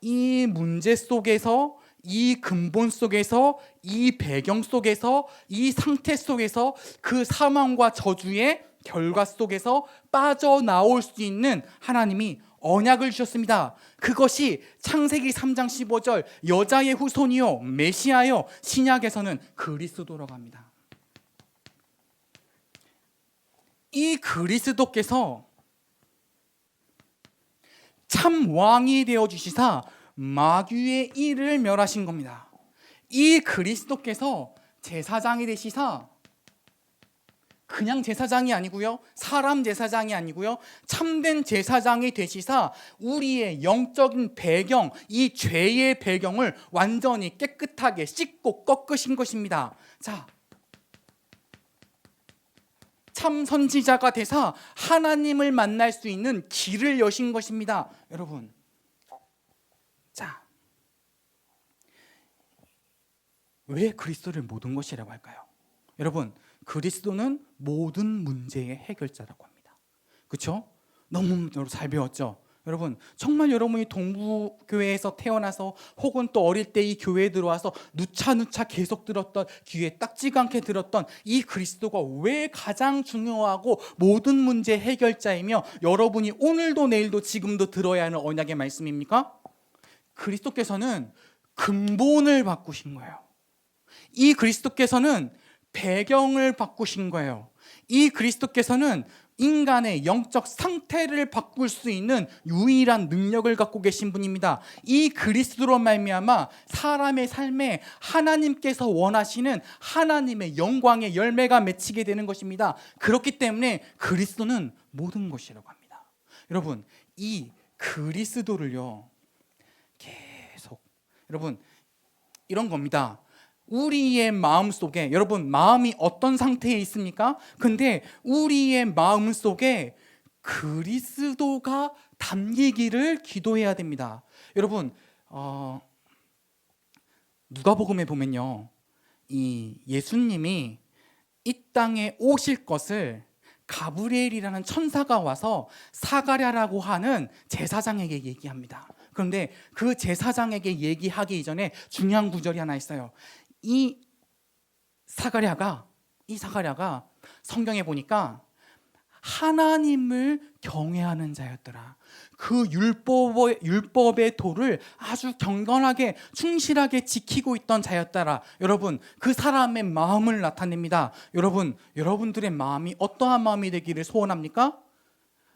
Speaker 1: 이 문제 속에서, 이 근본 속에서, 이 배경 속에서, 이 상태 속에서, 그 사망과 저주의 결과 속에서 빠져나올 수 있는 하나님이 언약을 주셨습니다. 그것이 창세기 3장 15절 여자의 후손이요 메시아요, 신약에서는 그리스도라고 합니다. 이 그리스도께서 참 왕이 되어 주시사 마귀의 일을 멸하신 겁니다. 이 그리스도께서 제사장이 되시사 그냥 제사장이 아니고요, 사람 제사장이 아니고요, 참된 제사장이 되시사 우리의 영적인 배경, 이 죄의 배경을 완전히 깨끗하게 씻고 꺾으신 것입니다. 자, 참 선지자가 되사 하나님을 만날 수 있는 길을 여신 것입니다. 여러분, 자, 왜 그리스도를 모든 것이라고 할까요? 여러분, 그리스도는 모든 문제의 해결자라고 합니다. 그렇죠? 너무 잘 배웠죠? 여러분, 정말 여러분이 동부교회에서 태어나서 혹은 또 어릴 때 이 교회에 들어와서 누차 계속 들었던, 귀에 딱지가 않게 들었던 이 그리스도가 왜 가장 중요하고 모든 문제 해결자이며 여러분이 오늘도 내일도 지금도 들어야 하는 언약의 말씀입니까? 그리스도께서는 근본을 바꾸신 거예요. 이 그리스도께서는 배경을 바꾸신 거예요. 이 그리스도께서는 인간의 영적 상태를 바꿀 수 있는 유일한 능력을 갖고 계신 분입니다. 이 그리스도로 말미암아 사람의 삶에 하나님께서 원하시는 하나님의 영광의 열매가 맺히게 되는 것입니다. 그렇기 때문에 그리스도는 모든 것이라고 합니다. 여러분, 이 그리스도를요, 계속, 여러분, 이런 겁니다. 우리의 마음 속에, 여러분, 마음이 어떤 상태에 있습니까? 근데 우리의 마음 속에 그리스도가 담기기를 기도해야 됩니다. 여러분, 누가복음에 보면요, 이 예수님이 이 땅에 오실 것을 가브리엘이라는 천사가 와서 사가랴라고 하는 제사장에게 얘기합니다. 그런데 그 제사장에게 얘기하기 이전에 중요한 구절이 하나 있어요. 이 사가랴가 성경에 보니까 하나님을 경외하는 자였더라. 그 율법의 도를 아주 경건하게 충실하게 지키고 있던 자였더라. 여러분, 그 사람의 마음을 나타냅니다. 여러분, 여러분들의 마음이 어떠한 마음이 되기를 소원합니까?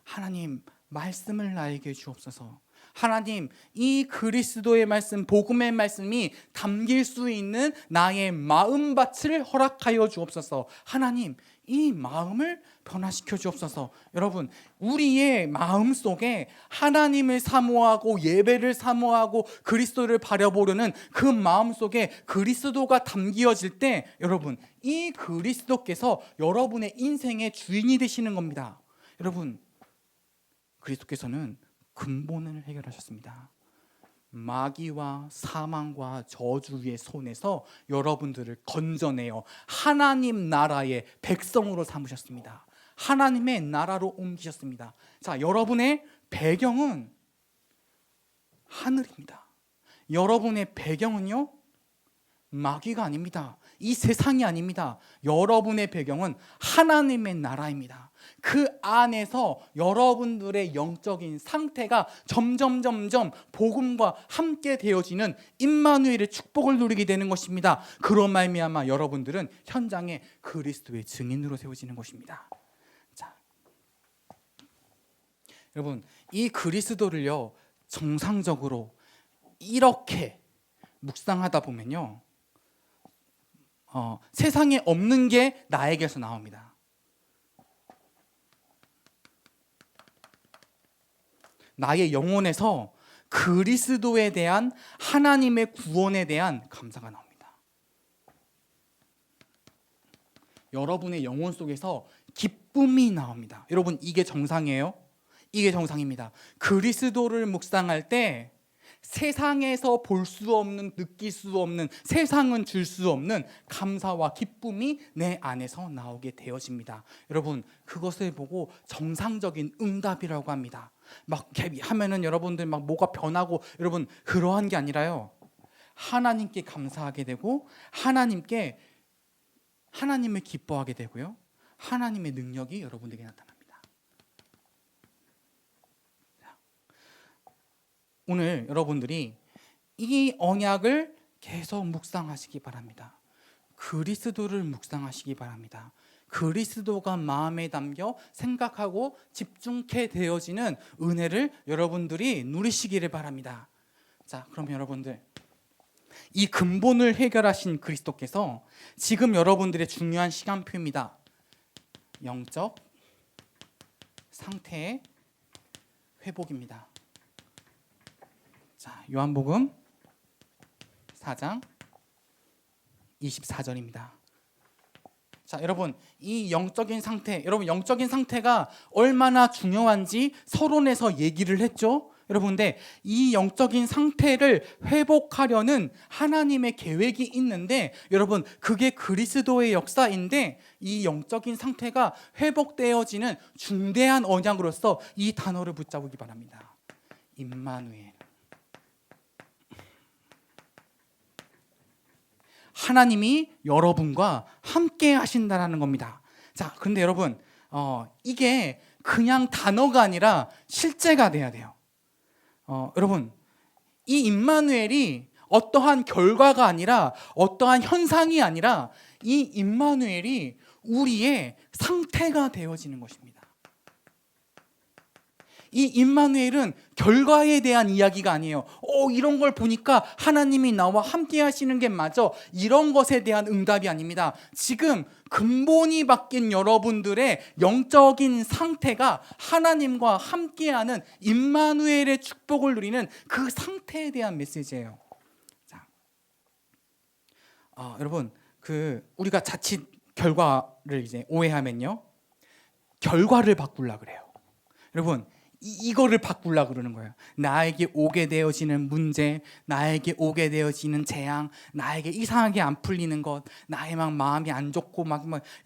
Speaker 1: 하나님, 말씀을 나에게 주옵소서. 하나님, 이 그리스도의 말씀, 복음의 말씀이 담길 수 있는 나의 마음밭을 허락하여 주옵소서. 하나님, 이 마음을 변화시켜 주옵소서. 여러분, 우리의 마음 속에 하나님을 사모하고 예배를 사모하고 그리스도를 바라보려는 그 마음 속에 그리스도가 담겨질 때, 여러분, 이 그리스도께서 여러분의 인생의 주인이 되시는 겁니다. 여러분, 그리스도께서는 근본을 해결하셨습니다. 마귀와 사망과 저주의 손에서 여러분들을 건져내어 하나님 나라의 백성으로 삼으셨습니다. 하나님의 나라로 옮기셨습니다. 자, 여러분의 배경은 하늘입니다. 여러분의 배경은요, 마귀가 아닙니다. 이 세상이 아닙니다. 여러분의 배경은 하나님의 나라입니다. 그 안에서 여러분들의 영적인 상태가 점점 복음과 함께 되어지는 임마누엘의 축복을 누리게 되는 것입니다. 그로 말미암아 여러분들은 현장에 그리스도의 증인으로 세워지는 것입니다. 자, 여러분, 이 그리스도를요, 정상적으로 이렇게 묵상하다 보면요, 세상에 없는 게 나에게서 나옵니다. 나의 영혼에서 그리스도에 대한 하나님의 구원에 대한 감사가 나옵니다. 여러분의 영혼 속에서 기쁨이 나옵니다. 여러분, 이게 정상이에요? 이게 정상입니다. 그리스도를 묵상할 때 세상에서 볼 수 없는, 느낄 수 없는, 세상은 줄 수 없는 감사와 기쁨이 내 안에서 나오게 되어집니다. 여러분, 그것을 보고 정상적인 응답이라고 합니다. 막 하면은 여러분들 막 뭐가 변하고, 여러분 그러한 게 아니라요, 하나님께 감사하게 되고 하나님을 기뻐하게 되고요, 하나님의 능력이 여러분에게 나타납니다. 오늘 여러분들이 이 언약을 계속 묵상하시기 바랍니다. 그리스도를 묵상하시기 바랍니다. 그리스도가 마음에 담겨 생각하고 집중케 되어지는 은혜를 여러분들이 누리시기를 바랍니다. 자, 그럼 여러분들, 이 근본을 해결하신 그리스도께서 지금 여러분들의 중요한 시간표입니다. 영적 상태의 회복입니다. 자, 요한복음 4장 24절입니다. 자, 여러분, 이 영적인 상태, 여러분 영적인 상태가 얼마나 중요한지 서론에서 얘기를 했죠. 여러분, 근데 이 영적인 상태를 회복하려는 하나님의 계획이 있는데, 여러분 그게 그리스도의 역사인데, 이 영적인 상태가 회복되어지는 중대한 언약으로서 이 단어를 붙잡기 바랍니다. 임마누엘. 하나님이 여러분과 함께 하신다는 겁니다. 자, 그런데 여러분, 이게 그냥 단어가 아니라 실제가 돼야 돼요. 여러분, 이 임마누엘이 어떠한 결과가 아니라, 어떠한 현상이 아니라, 이 임마누엘이 우리의 상태가 되어지는 것입니다. 이 임마누엘은 결과에 대한 이야기가 아니에요. 이런 걸 보니까 하나님이 나와 함께 하시는 게 맞아, 이런 것에 대한 응답이 아닙니다. 지금 근본이 바뀐 여러분들의 영적인 상태가 하나님과 함께하는 임마누엘의 축복을 누리는 그 상태에 대한 메시지예요. 자, 여러분, 우리가 자칫 결과를 이제 오해하면요, 결과를 바꾸려고 그래요. 여러분, 이거를 바꾸려고 그러는 거예요. 나에게 오게 되어지는 문제, 나에게 오게 되어지는 재앙, 나에게 이상하게 안 풀리는 것, 나의 막 마음이 안 좋고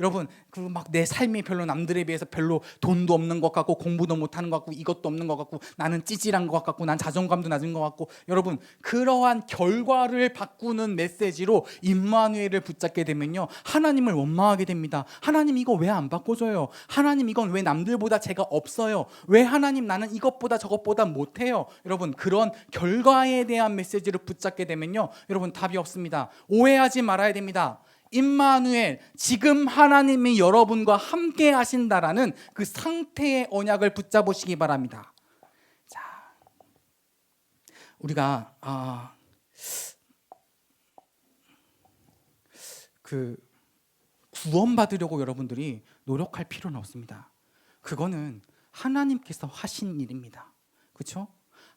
Speaker 1: 여러분, 막 내 삶이 별로 남들에 비해서 별로 돈도 없는 것 같고, 공부도 못하는 것 같고, 이것도 없는 것 같고, 나는 찌질한 것 같고, 난 자존감도 낮은 것 같고, 여러분 그러한 결과를 바꾸는 메시지로 임마누엘을 붙잡게 되면요, 하나님을 원망하게 됩니다. 하나님 이거 왜 안 바꿔줘요? 하나님 이건 왜 남들보다 제가 없어요? 왜 하나님 나는 이것보다 저것보다 못해요? 여러분, 그런 결과에 대한 메시지를 붙잡게 되면요, 여러분 답이 없습니다. 오해하지 말아야 됩니다. 임마누엘, 지금 하나님이 여러분과 함께 하신다라는 그 상태의 언약을 붙잡으시기 바랍니다. 자, 우리가 구원받으려고 여러분들이 노력할 필요는 없습니다. 그거는 하나님께서 하신 일입니다. 그렇죠?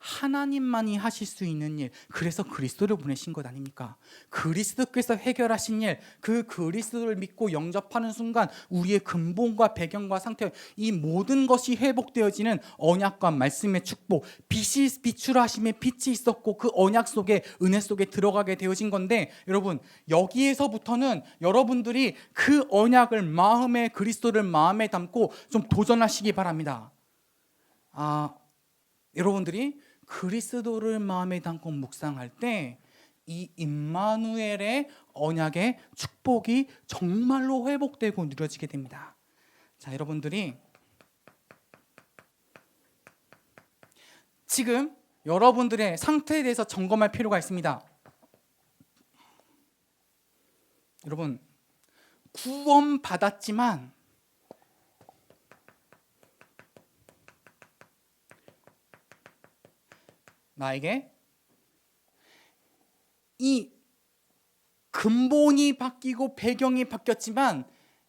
Speaker 1: 하나님만이 하실 수 있는 일, 그래서 그리스도를 보내신 것 아닙니까? 그리스도께서 해결하신 일, 그 그리스도를 믿고 영접하는 순간 우리의 근본과 배경과 상태, 이 모든 것이 회복되어지는 언약과 말씀의 축복, 빛이 비추라심의 빛이 있었고 그 언약 속에, 은혜 속에 들어가게 되어진 건데, 여러분 여기에서부터는 여러분들이 그 언약을 마음에, 그리스도를 마음에 담고 좀 도전하시기 바랍니다. 여러분들이 그리스도를 마음에 담고 묵상할 때 이 임마누엘의 언약의 축복이 정말로 회복되고 누려지게 됩니다. 자, 여러분들이 지금 여러분들의 상태에 대해서 점검할 필요가 있습니다. 여러분, 구원받았지만 나에게 이 근본이 바뀌고 배경이 바뀌었지만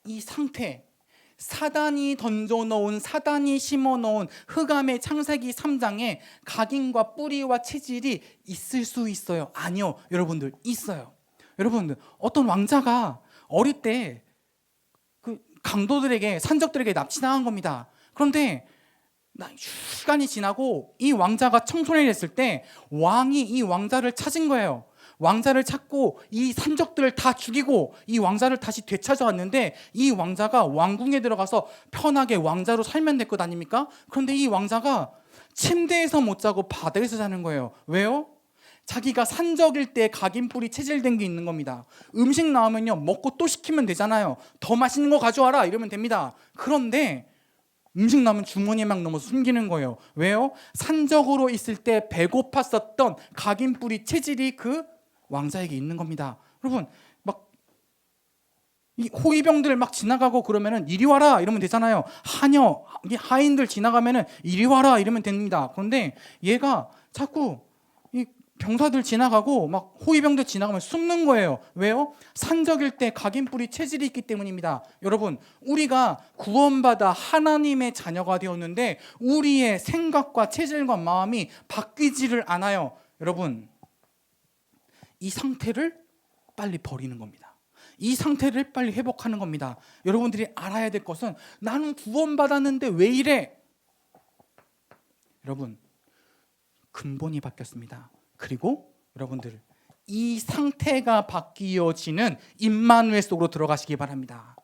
Speaker 1: 이 상태, 사단이 던져놓은, 사단이 심어놓은 흑암의 창세기 3장에 각인과 뿌리와 체질이 있을 수 있어요? 아니요, 여러분들, 있어요. 여러분들, 어떤 왕자가 어릴 때 그 강도들에게, 산적들에게 납치당한 겁니다. 그런데 시간이 지나고 이 왕자가 청소년이 됐을 때 왕이 이 왕자를 찾은 거예요. 왕자를 찾고 이 산적들을 다 죽이고 이 왕자를 다시 되찾아왔는데, 이 왕자가 왕궁에 들어가서 편하게 왕자로 살면 될 것 아닙니까? 그런데 이 왕자가 침대에서 못 자고 바닥에서 자는 거예요. 왜요? 자기가 산적일 때 각인뿔이 체질된 게 있는 겁니다. 음식 나오면요, 먹고 또 시키면 되잖아요. 더 맛있는 거 가져와라 이러면 됩니다. 그런데 음식 나오면 주머니에 막 넣어서 숨기는 거예요. 왜요? 산적으로 있을 때 배고팠었던 각인뿔이 체질이 그 왕자에게 있는 겁니다. 여러분, 막 이 호위병들 막 지나가고 그러면은 이리 와라 이러면 되잖아요. 하인들 지나가면은 이리 와라 이러면 됩니다. 그런데 얘가 자꾸 이 병사들 지나가고 막 호위병들 지나가면 숨는 거예요. 왜요? 산적일 때 각인뿔이 체질이 있기 때문입니다. 여러분, 우리가 구원받아 하나님의 자녀가 되었는데 우리의 생각과 체질과 마음이 바뀌지를 않아요. 여러분, 이 상태를 빨리 버리는 겁니다. 이 상태를 빨리 회복하는 겁니다. 여러분들이 알아야 될 것은, 나는 구원받았는데 왜 이래? 여러분, 근본이 바뀌었습니다. 그리고 여러분들, 이 상태가 바뀌어지는 임마누엘 속으로 들어가시기 바랍니다.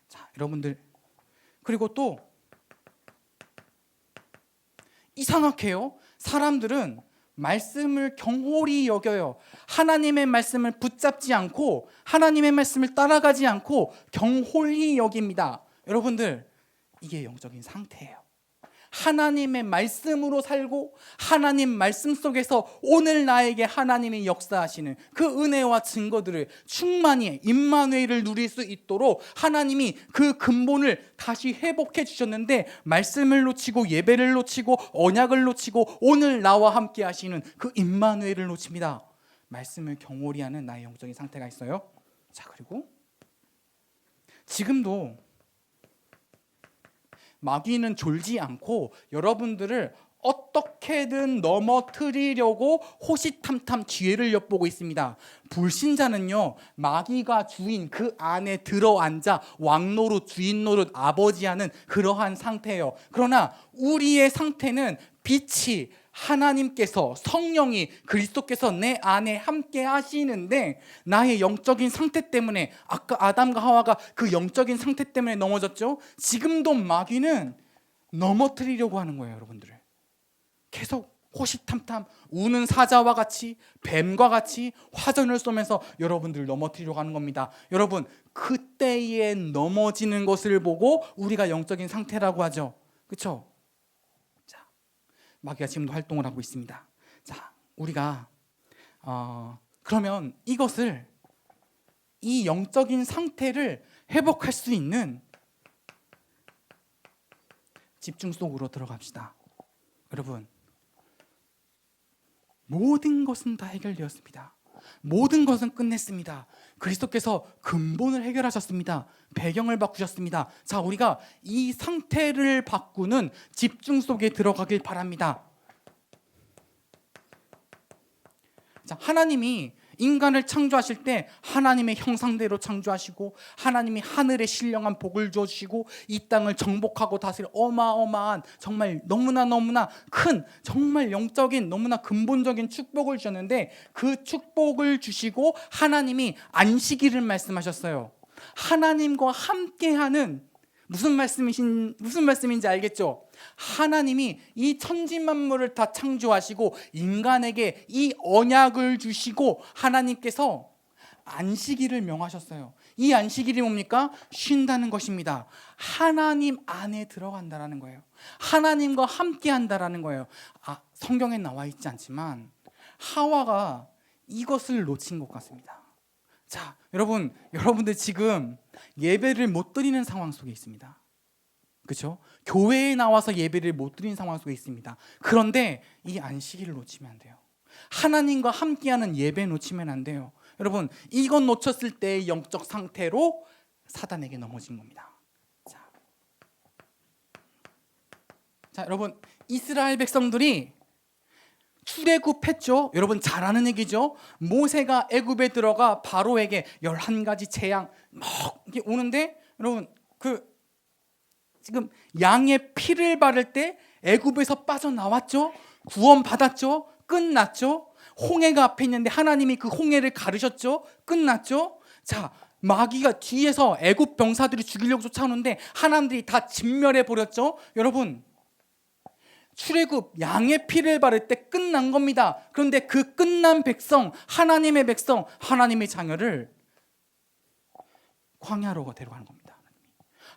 Speaker 1: 자, 여러분들, 그리고 또 이상하게요, 사람들은 말씀을 경홀히 여겨요. 하나님의 말씀을 붙잡지 않고 하나님의 말씀을 따라가지 않고 경홀히 여깁니다. 여러분들, 이게 영적인 상태예요. 하나님의 말씀으로 살고 하나님 말씀 속에서 오늘 나에게 하나님이 역사하시는 그 은혜와 증거들을 충만히 임마누엘을 누릴 수 있도록 하나님이 그 근본을 다시 회복해 주셨는데, 말씀을 놓치고 예배를 놓치고 언약을 놓치고 오늘 나와 함께 하시는 그 임마누엘을 놓칩니다. 말씀을 경홀히 하는 나의 영적인 상태가 있어요. 자, 그리고 지금도 마귀는 졸지 않고 여러분들을 어떻게든 넘어뜨리려고 호시탐탐 기회를 엿보고 있습니다. 불신자는요, 마귀가 주인 그 안에 들어앉아 왕노릇, 주인 노릇, 아버지하는 그러한 상태예요. 그러나 우리의 상태는 빛이, 하나님께서, 성령이, 그리스도께서 내 안에 함께 하시는데, 나의 영적인 상태 때문에, 아까 아담과 하와가 그 영적인 상태 때문에 넘어졌죠. 지금도 마귀는 넘어뜨리려고 하는 거예요. 여러분들을 계속 호시탐탐 우는 사자와 같이, 뱀과 같이 화전을 쏘면서 여러분들을 넘어뜨리려고 하는 겁니다. 여러분, 그때에 넘어지는 것을 보고 우리가 영적인 상태라고 하죠. 그렇죠? 마귀가 지금도 활동을 하고 있습니다. 자, 우리가 그러면 이것을, 이 영적인 상태를 회복할 수 있는 집중 속으로 들어갑시다. 여러분, 모든 것은 다 해결되었습니다. 모든 것은 끝냈습니다. 그리스도께서 근본을 해결하셨습니다. 배경을 바꾸셨습니다. 자, 우리가 이 상태를 바꾸는 집중 속에 들어가길 바랍니다. 자, 하나님이 인간을 창조하실 때 하나님의 형상대로 창조하시고 하나님이 하늘에 신령한 복을 주시고 이 땅을 정복하고 다스릴 어마어마한, 정말 너무나 큰, 정말 영적인 너무나 근본적인 축복을 주셨는데, 그 축복을 주시고 하나님이 안식일을 말씀하셨어요. 하나님과 함께하는, 무슨 말씀인지 알겠죠? 하나님이 이 천지 만물을 다 창조하시고 인간에게 이 언약을 주시고 하나님께서 안식일을 명하셨어요. 이 안식일이 뭡니까? 쉰다는 것입니다. 하나님 안에 들어간다라는 거예요. 하나님과 함께 한다라는 거예요. 성경에 나와 있지 않지만 하와가 이것을 놓친 것 같습니다. 자, 여러분들 지금 예배를 못 드리는 상황 속에 있습니다. 그렇죠? 교회에 나와서 예배를 못 드리는 상황 속에 있습니다. 그런데 이 안식일을 놓치면 안 돼요. 하나님과 함께하는 예배 놓치면 안 돼요. 여러분, 이것 놓쳤을 때의 영적 상태로 사단에게 넘어진 겁니다. 자, 여러분, 이스라엘 백성들이 출애굽했죠. 여러분 잘 아는 얘기죠. 모세가 애굽에 들어가 바로에게 11가지 재앙 막 이렇게 오는데, 여러분 그 지금 양의 피를 바를 때 애굽에서 빠져나왔죠. 구원받았죠. 끝났죠. 홍해가 앞에 있는데 하나님이 그 홍해를 가르셨죠. 끝났죠. 자, 마귀가 뒤에서 애굽 병사들이 죽이려고 쫓아오는데 하나님들이 다 진멸해 버렸죠. 여러분, 출애굽 양의 피를 바를 때 끝난 겁니다. 그런데 그 끝난 백성, 하나님의 백성, 하나님의 자녀를 광야로 데려가는 겁니다.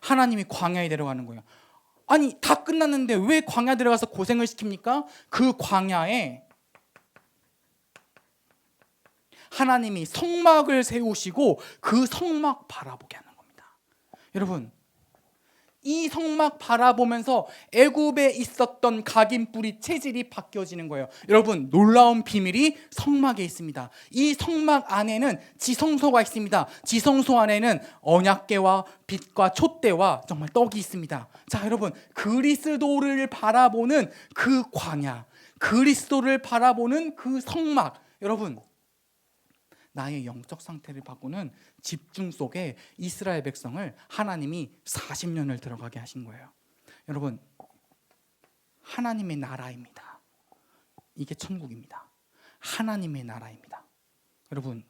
Speaker 1: 하나님이 광야에 데려가는 거예요. 아니, 다 끝났는데 왜 광야 들어가서 고생을 시킵니까? 그 광야에 하나님이 성막을 세우시고 그 성막 바라보게 하는 겁니다. 여러분, 이 성막 바라보면서 애굽에 있었던 각인뿌리 체질이 바뀌어지는 거예요. 여러분, 놀라운 비밀이 성막에 있습니다. 이 성막 안에는 지성소가 있습니다. 지성소 안에는 언약궤와 빛과 촛대와 정말 떡이 있습니다. 자, 여러분, 그리스도를 바라보는 그 광야, 그리스도를 바라보는 그 성막, 여러분, 나의 영적 상태를 바꾸는 집중 속에 이스라엘 백성을 하나님이 40년을 들어가게 하신 거예요. 여러분, 하나님의 나라입니다. 이게 천국입니다. 하나님의 나라입니다. 여러분,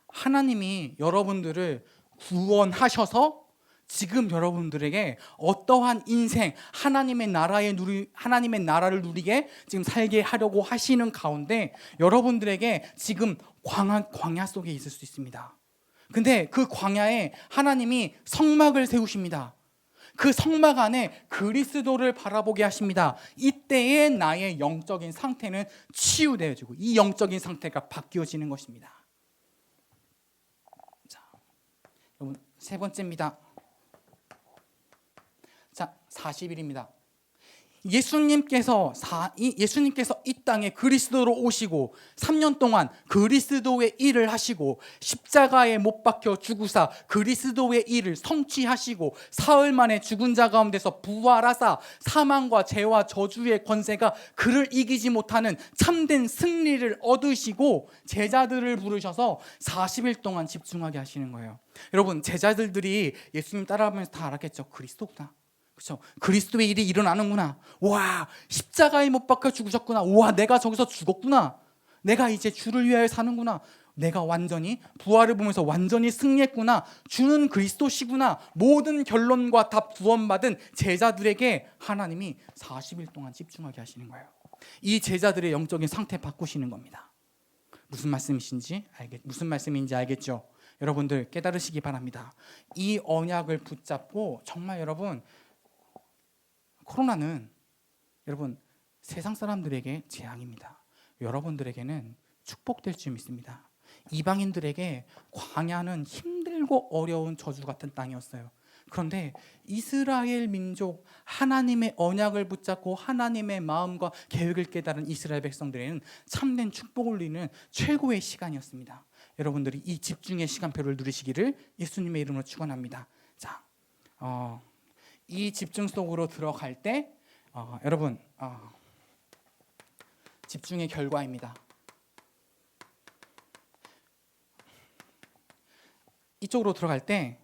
Speaker 1: 하나님이 여러분들을 구원하셔서 지금 여러분들에게 어떠한 인생, 하나님의 나라를 누리게 지금 살게 하려고 하시는 가운데 여러분들에게 지금 광야 속에 있을 수 있습니다. 근데 그 광야에 하나님이 성막을 세우십니다. 그 성막 안에 그리스도를 바라보게 하십니다. 이때에 나의 영적인 상태는 치유되어지고 이 영적인 상태가 바뀌어지는 것입니다. 자, 여러분, 세 번째입니다. 자, 40일입니다. 예수님께서 이 땅에 그리스도로 오시고 3년 동안 그리스도의 일을 하시고 십자가에 못 박혀 죽으사 그리스도의 일을 성취하시고 사흘 만에 죽은 자 가운데서 부활하사 사망과 죄와 저주의 권세가 그를 이기지 못하는 참된 승리를 얻으시고 제자들을 부르셔서 40일 동안 집중하게 하시는 거예요. 여러분, 제자들이 예수님 따라하면서 다 알았겠죠. 그리스도구나. 그렇죠? 그리스도의 일이 일어나는구나. 와, 십자가에 못 박혀 죽으셨구나. 와, 내가 저기서 죽었구나. 내가 이제 주를 위하여 사는구나. 내가 완전히 부활을 보면서 완전히 승리했구나. 주는 그리스도시구나. 모든 결론과 다 구원받은 제자들에게 하나님이 40일 동안 집중하게 하시는 거예요. 이 제자들의 영적인 상태 바꾸시는 겁니다. 무슨 말씀인지 알겠죠? 여러분들 깨달으시기 바랍니다. 이 언약을 붙잡고 정말 여러분, 코로나는 여러분 세상 사람들에게 재앙입니다. 여러분들에게는 축복될 줄 믿습니다. 이방인들에게 광야는 힘들고 어려운 저주 같은 땅이었어요. 그런데 이스라엘 민족, 하나님의 언약을 붙잡고 하나님의 마음과 계획을 깨달은 이스라엘 백성들에게는 참된 축복을 누리는 최고의 시간이었습니다. 여러분들이 이 집중의 시간표를 누리시기를 예수님의 이름으로 축원합니다. 자, 이 집중 속으로 들어갈 때 여러분, 집중의 결과입니다. 이쪽으로 들어갈 때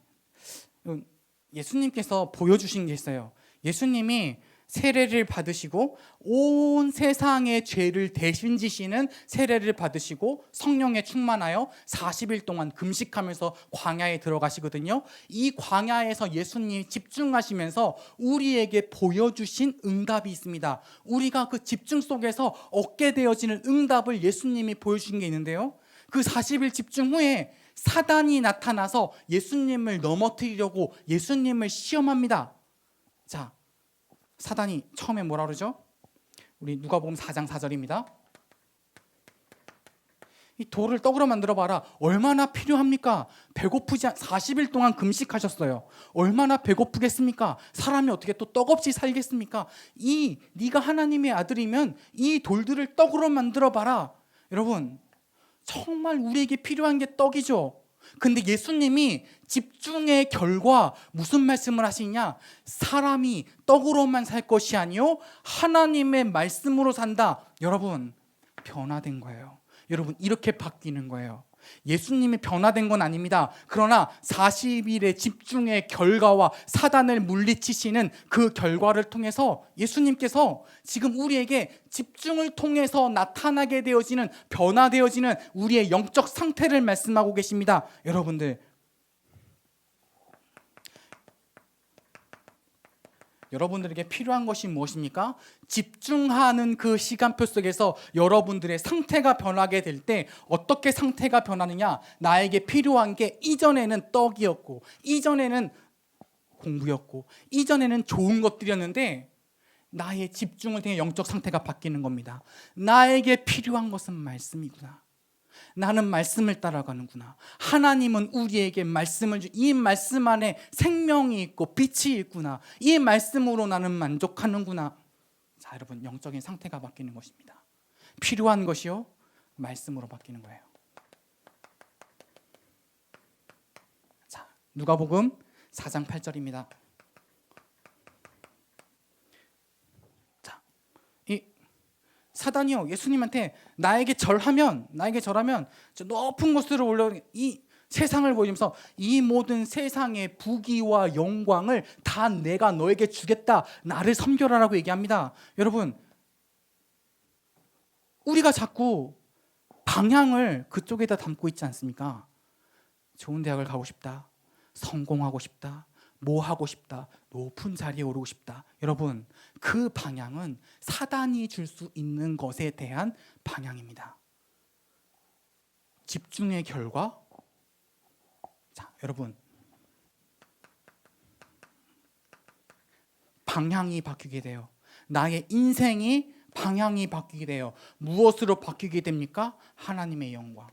Speaker 1: 예수님께서 보여주신 게 있어요. 예수님이 세례를 받으시고 온 세상의 죄를 대신 지시는 세례를 받으시고 성령에 충만하여 40일 동안 금식하면서 광야에 들어가시거든요. 이 광야에서 예수님이 집중하시면서 우리에게 보여주신 응답이 있습니다. 우리가 그 집중 속에서 얻게 되어지는 응답을 예수님이 보여주신 게 있는데요. 그 40일 집중 후에 사단이 나타나서 예수님을 넘어뜨리려고 예수님을 시험합니다. 자, 사단이 처음에 뭐라 그러죠? 우리 누가복음 4장 4절입니다. 이 돌을 떡으로 만들어 봐라. 얼마나 필요합니까? 40일 동안 금식하셨어요. 얼마나 배고프겠습니까? 사람이 어떻게 또 떡 없이 살겠습니까? 네가 하나님의 아들이면 이 돌들을 떡으로 만들어 봐라. 여러분, 정말 우리에게 필요한 게 떡이죠. 근데 예수님이 집중의 결과 무슨 말씀을 하시냐? 사람이 떡으로만 살 것이 아니요 하나님의 말씀으로 산다. 여러분, 변화된 거예요. 여러분, 이렇게 바뀌는 거예요. 예수님이 변화된 건 아닙니다. 그러나 40일의 집중의 결과와 사단을 물리치시는 그 결과를 통해서 예수님께서 지금 우리에게 집중을 통해서 나타나게 되어지는, 변화되어지는 우리의 영적 상태를 말씀하고 계십니다. 여러분들에게 필요한 것이 무엇입니까? 집중하는 그 시간표 속에서 여러분들의 상태가 변하게 될 때 어떻게 상태가 변하느냐? 나에게 필요한 게 이전에는 떡이었고, 이전에는 공부였고, 이전에는 좋은 것들이었는데 나의 집중을 통해 영적 상태가 바뀌는 겁니다. 나에게 필요한 것은 말씀이구나. 나는 말씀을 따라가는구나. 하나님은 우리에게 말씀을 이 말씀 안에 생명이 있고 빛이 있구나. 이 말씀으로 나는 만족하는구나. 자, 여러분, 영적인 상태가 바뀌는 것입니다. 필요한 것이요, 말씀으로 바뀌는 거예요. 자, 누가복음 4장 8절입니다. 자, 이 사단이요, 예수님한테 나에게 절하면 저 높은 곳으로 올려 이 세상을 보여주면서 이 모든 세상의 부귀와 영광을 다 내가 너에게 주겠다, 나를 섬겨라라고 얘기합니다. 여러분, 우리가 자꾸 방향을 그쪽에다 담고 있지 않습니까? 좋은 대학을 가고 싶다, 성공하고 싶다, 뭐 하고 싶다, 높은 자리에 오르고 싶다. 여러분, 그 방향은 사단이 줄 수 있는 것에 대한 방향입니다. 집중의 결과. 자, 여러분, 방향이 바뀌게 돼요. 나의 인생이 방향이 바뀌게 돼요. 무엇으로 바뀌게 됩니까? 하나님의 영광.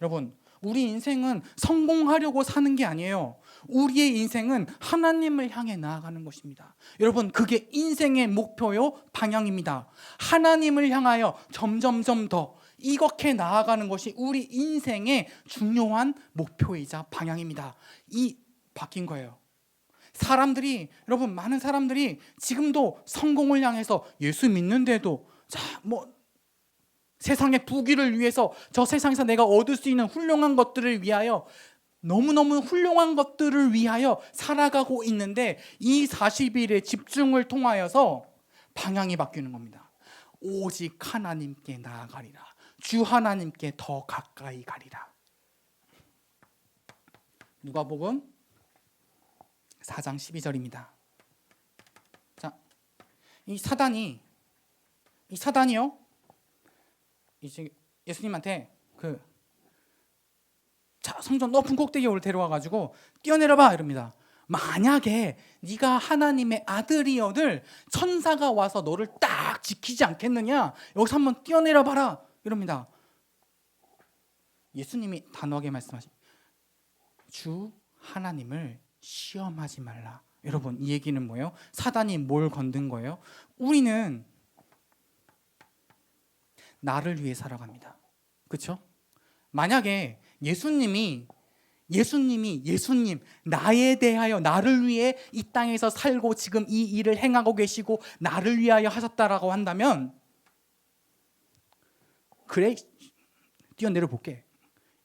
Speaker 1: 여러분, 우리 인생은 성공하려고 사는 게 아니에요. 우리의 인생은 하나님을 향해 나아가는 것입니다. 여러분, 그게 인생의 목표요, 방향입니다. 하나님을 향하여 점점점 더 이렇게 나아가는 것이 우리 인생의 중요한 목표이자 방향입니다. 이 바뀐 거예요. 사람들이, 여러분, 많은 사람들이 지금도 성공을 향해서 예수 믿는데도 세상의 부귀를 위해서, 저 세상에서 내가 얻을 수 있는 훌륭한 것들을 위하여, 너무너무 훌륭한 것들을 위하여 살아가고 있는데 이 40일의 집중을 통하여서 방향이 바뀌는 겁니다. 오직 하나님께 나아가리라. 주 하나님께 더 가까이 가리라. 누가복음 4장 12절입니다. 자, 이 사단이요, 이제 예수님한테 성전 높은 꼭대기에 데려와가지고 뛰어내려봐 이럽니다. 만약에 네가 하나님의 아들이어들 천사가 와서 너를 딱 지키지 않겠느냐, 여기서 한번 뛰어내려봐라 이럽니다. 예수님이 단호하게 말씀하십니다. 주 하나님을 시험하지 말라. 여러분, 이 얘기는 뭐예요? 사단이 뭘 건든 거예요? 우리는 나를 위해 살아갑니다. 그렇죠? 만약에 예수님, 나에 대하여, 나를 위해 이 땅에서 살고 지금 이 일을 행하고 계시고 나를 위하여 하셨다라고 한다면, 그래, 뛰어내려 볼게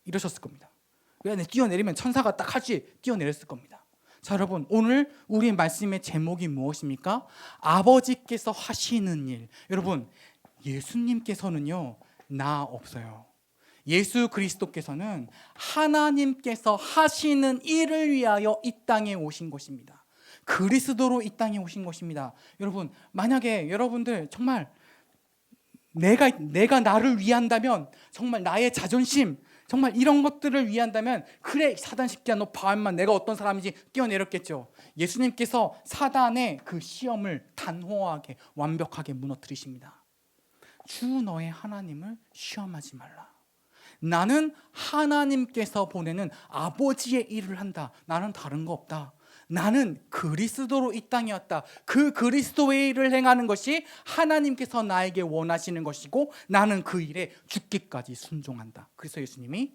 Speaker 1: 이러셨을 겁니다. 그래, 뛰어내리면 천사가 딱 하지, 뛰어내렸을 겁니다. 자, 여러분, 오늘 우리의 말씀의 제목이 무엇입니까? 아버지께서 하시는 일. 여러분, 예수님께서는요, 나 없어요. 예수 그리스도께서는 하나님께서 하시는 일을 위하여 이 땅에 오신 것입니다. 그리스도로 이 땅에 오신 것입니다. 여러분, 만약에 여러분들 정말 내가 나를 위한다면, 정말 나의 자존심, 정말 이런 것들을 위한다면, 그래, 사단 새끼야, 너 봐만 내가 어떤 사람인지 뛰어내렸겠죠. 예수님께서 사단의 그 시험을 단호하게 완벽하게 무너뜨리십니다. 주 너의 하나님을 시험하지 말라. 나는 하나님께서 보내는 아버지의 일을 한다. 나는 다른 거 없다. 나는 그리스도로 이 땅에 왔다. 그 그리스도의 일을 행하는 것이 하나님께서 나에게 원하시는 것이고 나는 그 일에 죽기까지 순종한다. 그래서 예수님이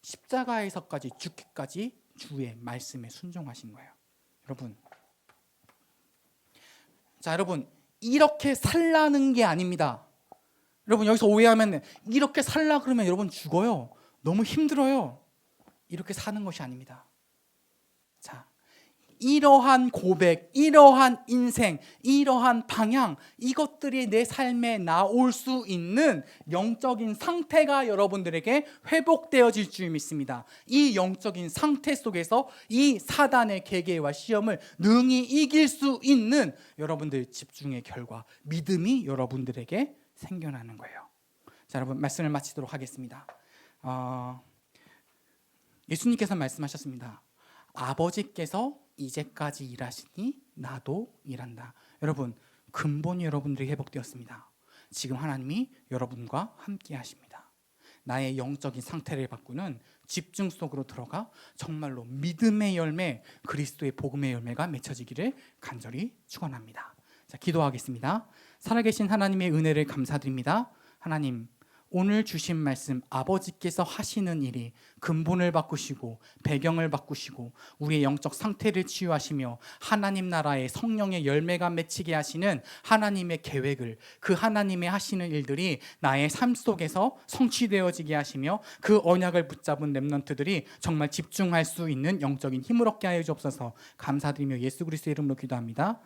Speaker 1: 십자가에서까지 죽기까지 주의 말씀에 순종하신 거예요. 여러분, 자, 여러분, 이렇게 살라는 게 아닙니다. 여러분 여기서 오해하면 이렇게 살라 그러면 여러분 죽어요. 너무 힘들어요. 이렇게 사는 것이 아닙니다. 자, 이러한 고백, 이러한 인생, 이러한 방향, 이것들이 내 삶에 나올 수 있는 영적인 상태가 여러분들에게 회복되어질 줄 믿습니다. 이 영적인 상태 속에서 이 사단의 계계와 시험을 능히 이길 수 있는 여러분들 집중의 결과, 믿음이 여러분들에게 생겨나는 거예요. 자, 여러분 말씀을 마치도록 하겠습니다. 예수님께서 말씀하셨습니다. 아버지께서 이제까지 일하시니 나도 일한다. 여러분, 근본이 여러분들에게 회복되었습니다. 지금 하나님이 여러분과 함께 하십니다. 나의 영적인 상태를 바꾸는 집중 속으로 들어가 정말로 믿음의 열매, 그리스도의 복음의 열매가 맺혀지기를 간절히 축원합니다. 자, 기도하겠습니다. 살아계신 하나님의 은혜를 감사드립니다. 하나님, 오늘 주신 말씀, 아버지께서 하시는 일이 근본을 바꾸시고 배경을 바꾸시고 우리의 영적 상태를 치유하시며 하나님 나라의 성령의 열매가 맺히게 하시는 하나님의 계획을, 그 하나님의 하시는 일들이 나의 삶 속에서 성취되어지게 하시며 그 언약을 붙잡은 렘넌트들이 정말 집중할 수 있는 영적인 힘을 얻게 하여 주옵소서. 감사드리며 예수 그리스도의 이름으로 기도합니다.